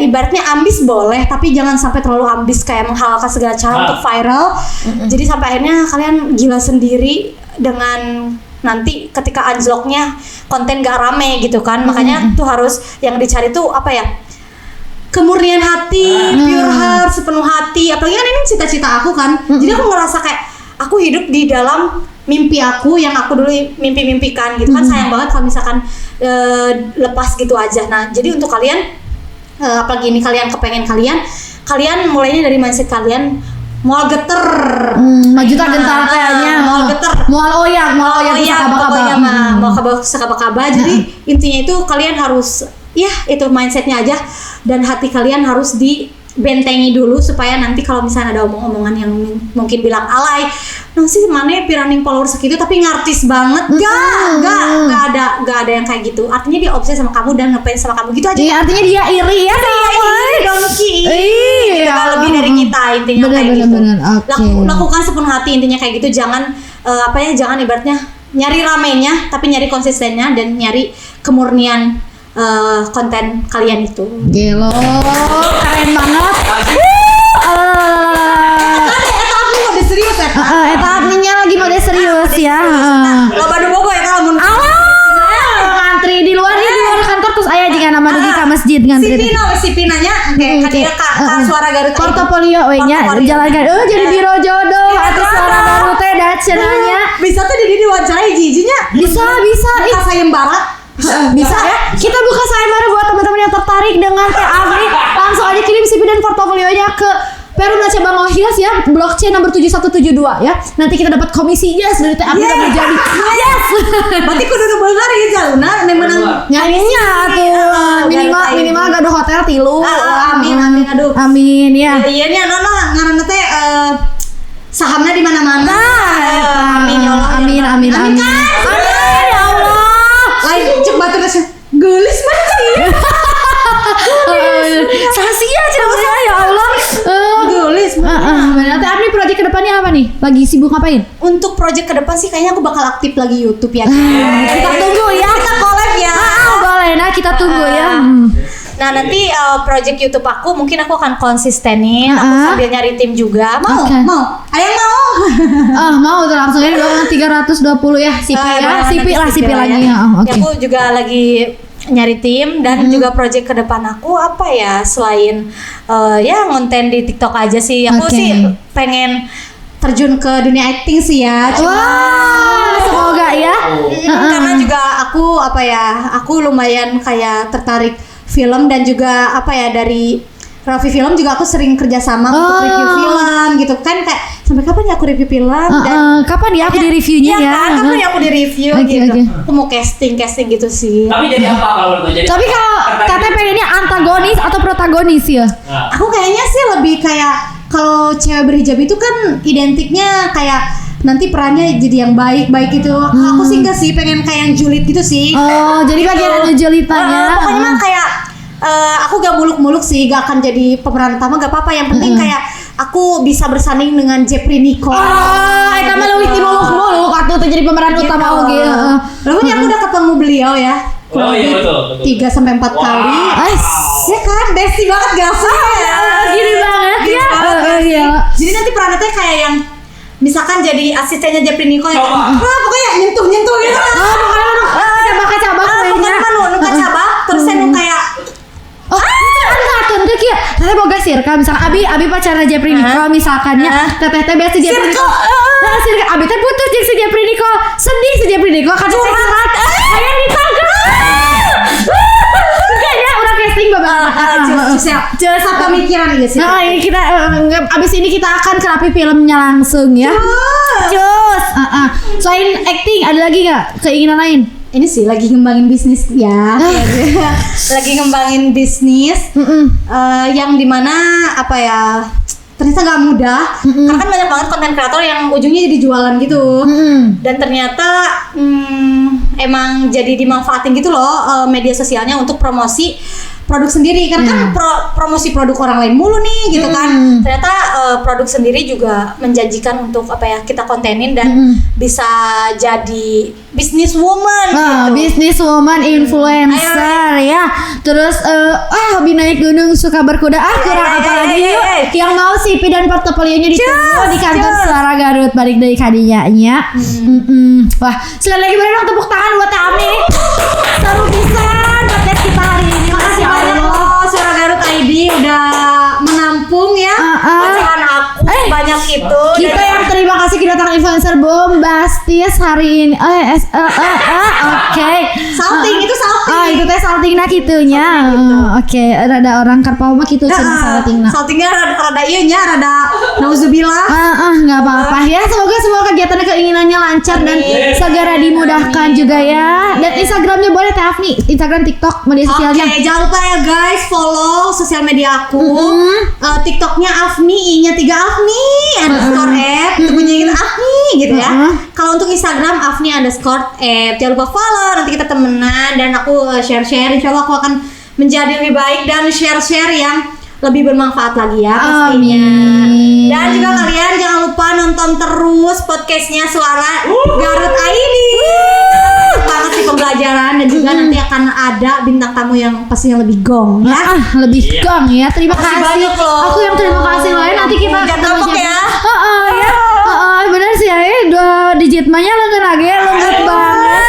ibaratnya ambis boleh, tapi jangan sampai terlalu ambis kayak menghalalkan segala cara untuk viral. Jadi sampai akhirnya kalian gila sendiri dengan nanti ketika anjloknya konten gak rame gitu kan. Makanya tuh harus yang dicari tuh kemurnian hati, pure heart, sepenuh hati. Apalagi kan ini cita-cita aku kan. Jadi aku ngerasa kayak aku hidup di dalam mimpi aku yang aku dulu mimpi-mimpikan gitu kan. Sayang banget kalau misalkan lepas gitu aja. Nah, jadi untuk kalian apalagi ini kalian kepengen kalian mulainya dari mindset kalian mual geter, maju tak gentar kayaknya, mual geter, mual oyak sakaba. Jadi intinya itu kalian harus itu mindsetnya aja, dan hati kalian harus dibentengi dulu supaya nanti kalau misalnya ada omong-omongan yang mungkin bilang alay, sih mana piraning follower segitu tapi ngartis banget, gak ada yang kayak gitu. Artinya dia obses sama kamu dan ngefans sama kamu gitu aja. Iya, artinya dia iri ya, dongki. Lebih dari kita intinya kayak gitu. Lakukan sepenuh hati intinya kayak gitu. Jangan jangan ibaratnya nyari ramenya, tapi nyari konsistennya dan nyari kemurnian konten kalian itu. Gelo, keren banget. Serius ya? Eta adminnya lagi mode serius ya. Loba nu bogo eta lamun ngantri di luar kantor terus aya jeung nama dugi ka masjid ngantri. Si Pinanya kayak ka Suara Garut portofolio we nya jalankan jadi biro jodoh atuh Suara Garut teh da cenanya. Bisa tuh di diwawancarai jijinya. Bisa. Buka sayembara. Bisa ya. Kita buka sayembara buat teman-teman yang tertarik dengan Teh Abri. Langsung aja kirim CV dan portofolionya ke Perumna Cabang Hills ya, Blok C nomor 7172 ya. Nanti kita dapat komisi dari Teh Abri udah jadi. Yes. Berarti kudu beungar ieu jaluna menang. Nyanyinya tuh minimal gaduh hotel 3. Amin aduh. Amin ya. Iya nya ngaranna teh sahamna di mana-mana. Amin ya Allah. Amin. Amin ya Allah. Lain cek batu geus geulis mah sih. Sasia cenah ya Allah. Geulis. Berarti Abri proyek kedepannya apa nih? Lagi sibuk ngapain? Untuk proyek ke depan sih kayaknya aku bakal aktif lagi YouTube ya. Kita tunggu ya. Kita collab ya. Boleh, nah kita tunggu ya. Nah nanti project YouTube aku mungkin aku akan konsistenin. Aku sambil nyari tim juga. Mau? Ayang mau? Mau tuh langsung aja 320 ya. Sipi lagi ya. Aku juga lagi nyari tim dan juga project ke depan aku apa ya selain ya ngonten di TikTok aja sih. Aku sih pengen terjun ke dunia acting sih ya. Semoga ya. Karena juga aku lumayan kayak tertarik film dan juga dari Raffi Film juga aku sering kerjasama untuk review film gitu kan, kayak sampai kapan ya aku review film dan kapan ya aku di reviewnya ya? Kan, kapan ya aku di review gitu. Aku mau casting gitu sih. Tapi jadi apa kalau lu jadi? Tapi kalau katanya pengennya antagonis atau protagonis ya? Aku kayaknya sih lebih kayak kalau cewek berhijab itu kan identiknya kayak nanti perannya jadi yang baik gitu. Aku sih enggak sih, pengen kayak yang julid gitu sih. Oh, jadi gitu. bagian ada julitannya. Pokoknya mah kayak aku gak muluk-muluk sih, gak akan jadi pemeran utama gak apa-apa. Yang penting kayak aku bisa bersanding dengan Jeffrey Nicole. Eta mah leuwih ti muluk-muluk atuh teh jadi pemeran utama oge. Lalu aku udah ketemu beliau ya. Oh iya betul. 3-4 kali. Ya kan, besti banget gak sih? Gini banget ya. Iya. Jadi nanti perannya kayak yang misalkan jadi asistennya Jeffrey Nicole ya. Pokoknya nyentuh-nyentuh gitu. Cabak cabak terus saya kayak Teteh boga circle misalkan Abi pacarnya Jeffrey Nicole misalkannya teteh biasa Jeffrey Nicole circle Abi teh putus jeung si Jeffrey Nicole sedih si Jeffrey Nicole kan serat aya ditangkap kayaknya udah casting Jelas pemikiran gitu sih. Nah ini kita abis ini kita akan ke Raffi Filmnya langsung ya. Cus. Selain acting ada lagi nggak keinginan lain? Ini sih lagi ngembangin bisnis ya. Lagi ngembangin bisnis yang dimana ternyata gak mudah. Karena kan banyak banget konten kreator yang ujungnya jadi jualan gitu. Dan ternyata emang jadi dimanfaatin gitu loh media sosialnya untuk promosi produk sendiri. Karena kan promosi produk orang lain mulu nih gitu kan. Ternyata produk sendiri juga menjanjikan untuk kita kontenin dan bisa jadi business woman gitu. Business woman influencer ya. Terus hobi naik gunung suka berkuda kurang apa lagi yuk yang mau CV dan portofolionya ditunggu di kantor Suara Garut balik dari kadinya nya. Wah sekali lagi beri dong tepuk tangan buat Ami. Seru pisan podcast kita hari ini. Makasih banyak loh Suara Garut ID udah menampung ya ocehan aku banyak itu. Kita yang terima kasih kedatangan influencer bombastis hari ini. Oke. Salting itu salting. Itu teh saltingna kitunya. Oke, rada orang karpau mah kitu cenah saltingna. Saltingnya rada ieu nya rada nauzubillah. Enggak apa-apa ya. Semoga semua kegiatan keinginannya lancar dan segera dimudahkan juga ya. Dan Instagramnya boleh Teh Afni, Instagram, TikTok, media sosialnya. Oke, jangan lupa ya guys follow sosial media aku. TikToknya Afni, I-nya 3 Afni _app, punya kita Afni gitu ya. Kalau untuk Instagram Afni _app, jangan lupa follow, nanti kita temenan dan aku share-share. Insyaallah aku akan menjadi lebih baik dan share-share yang lebih bermanfaat lagi ya pastinya. Dan juga kalian jangan lupa nonton terus podcastnya Suara Garut ID. Banget sih pembelajaran dan juga nanti akan ada bintang tamu yang pastinya lebih gong ya. Lebih gong ya. Terima kasih. Banyak loh. Aku yang terima kasih loh. Nanti kita kapok ya. Ya. Bener sih ya. 2 digit mahnya leungeun age leungeut banget.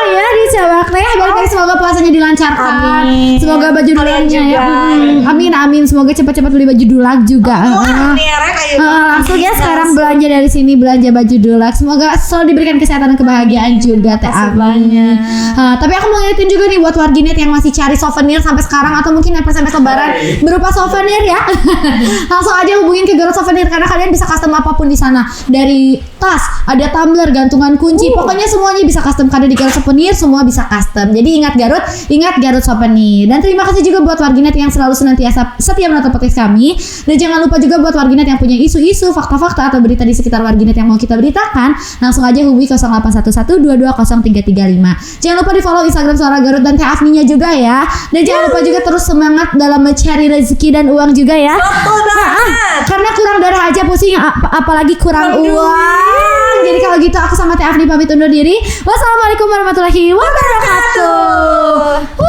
Ya dicabak teh. Balik semoga puasanya dilancarkan. Amin. Semoga baju dulaknya ya. Amin. Semoga cepat-cepat beli baju dulak juga. Langsung ya sekarang belanja dari sini, belanja baju dulak. Semoga selalu diberikan kesehatan dan kebahagiaan juga Teh Ami. Tapi aku mau ngingetin juga nih buat warginet yang masih cari souvenir sampai sekarang atau mungkin SMS lebaran berupa souvenir ya. Langsung aja hubungin ke Garut Souvenir karena kalian bisa custom apapun di sana. Dari tas, ada tumbler, gantungan kunci, pokoknya semuanya bisa custom karena di Garut Souvenir semua bisa custom. Jadi ingat Garut Souvenir. Dan terima kasih juga buat warginet yang selalu senantiasa setia menonton podcast kami. Dan jangan lupa juga buat warginet yang punya isu-isu, fakta-fakta atau berita di sekitar warginet yang mau kita beritakan, langsung aja hubungi 0811220335. Jangan lupa di follow Instagram Suara Garut dan Teh Afninya juga ya. Dan jangan lupa juga terus semangat dalam mencari rezeki dan uang juga ya. Karena kurang darah aja pusing, apalagi kurang uang. Jadi kalau gitu aku sama Teh Afni pamit undur diri. Wassalamualaikum warahmatullahi wabarakatuh.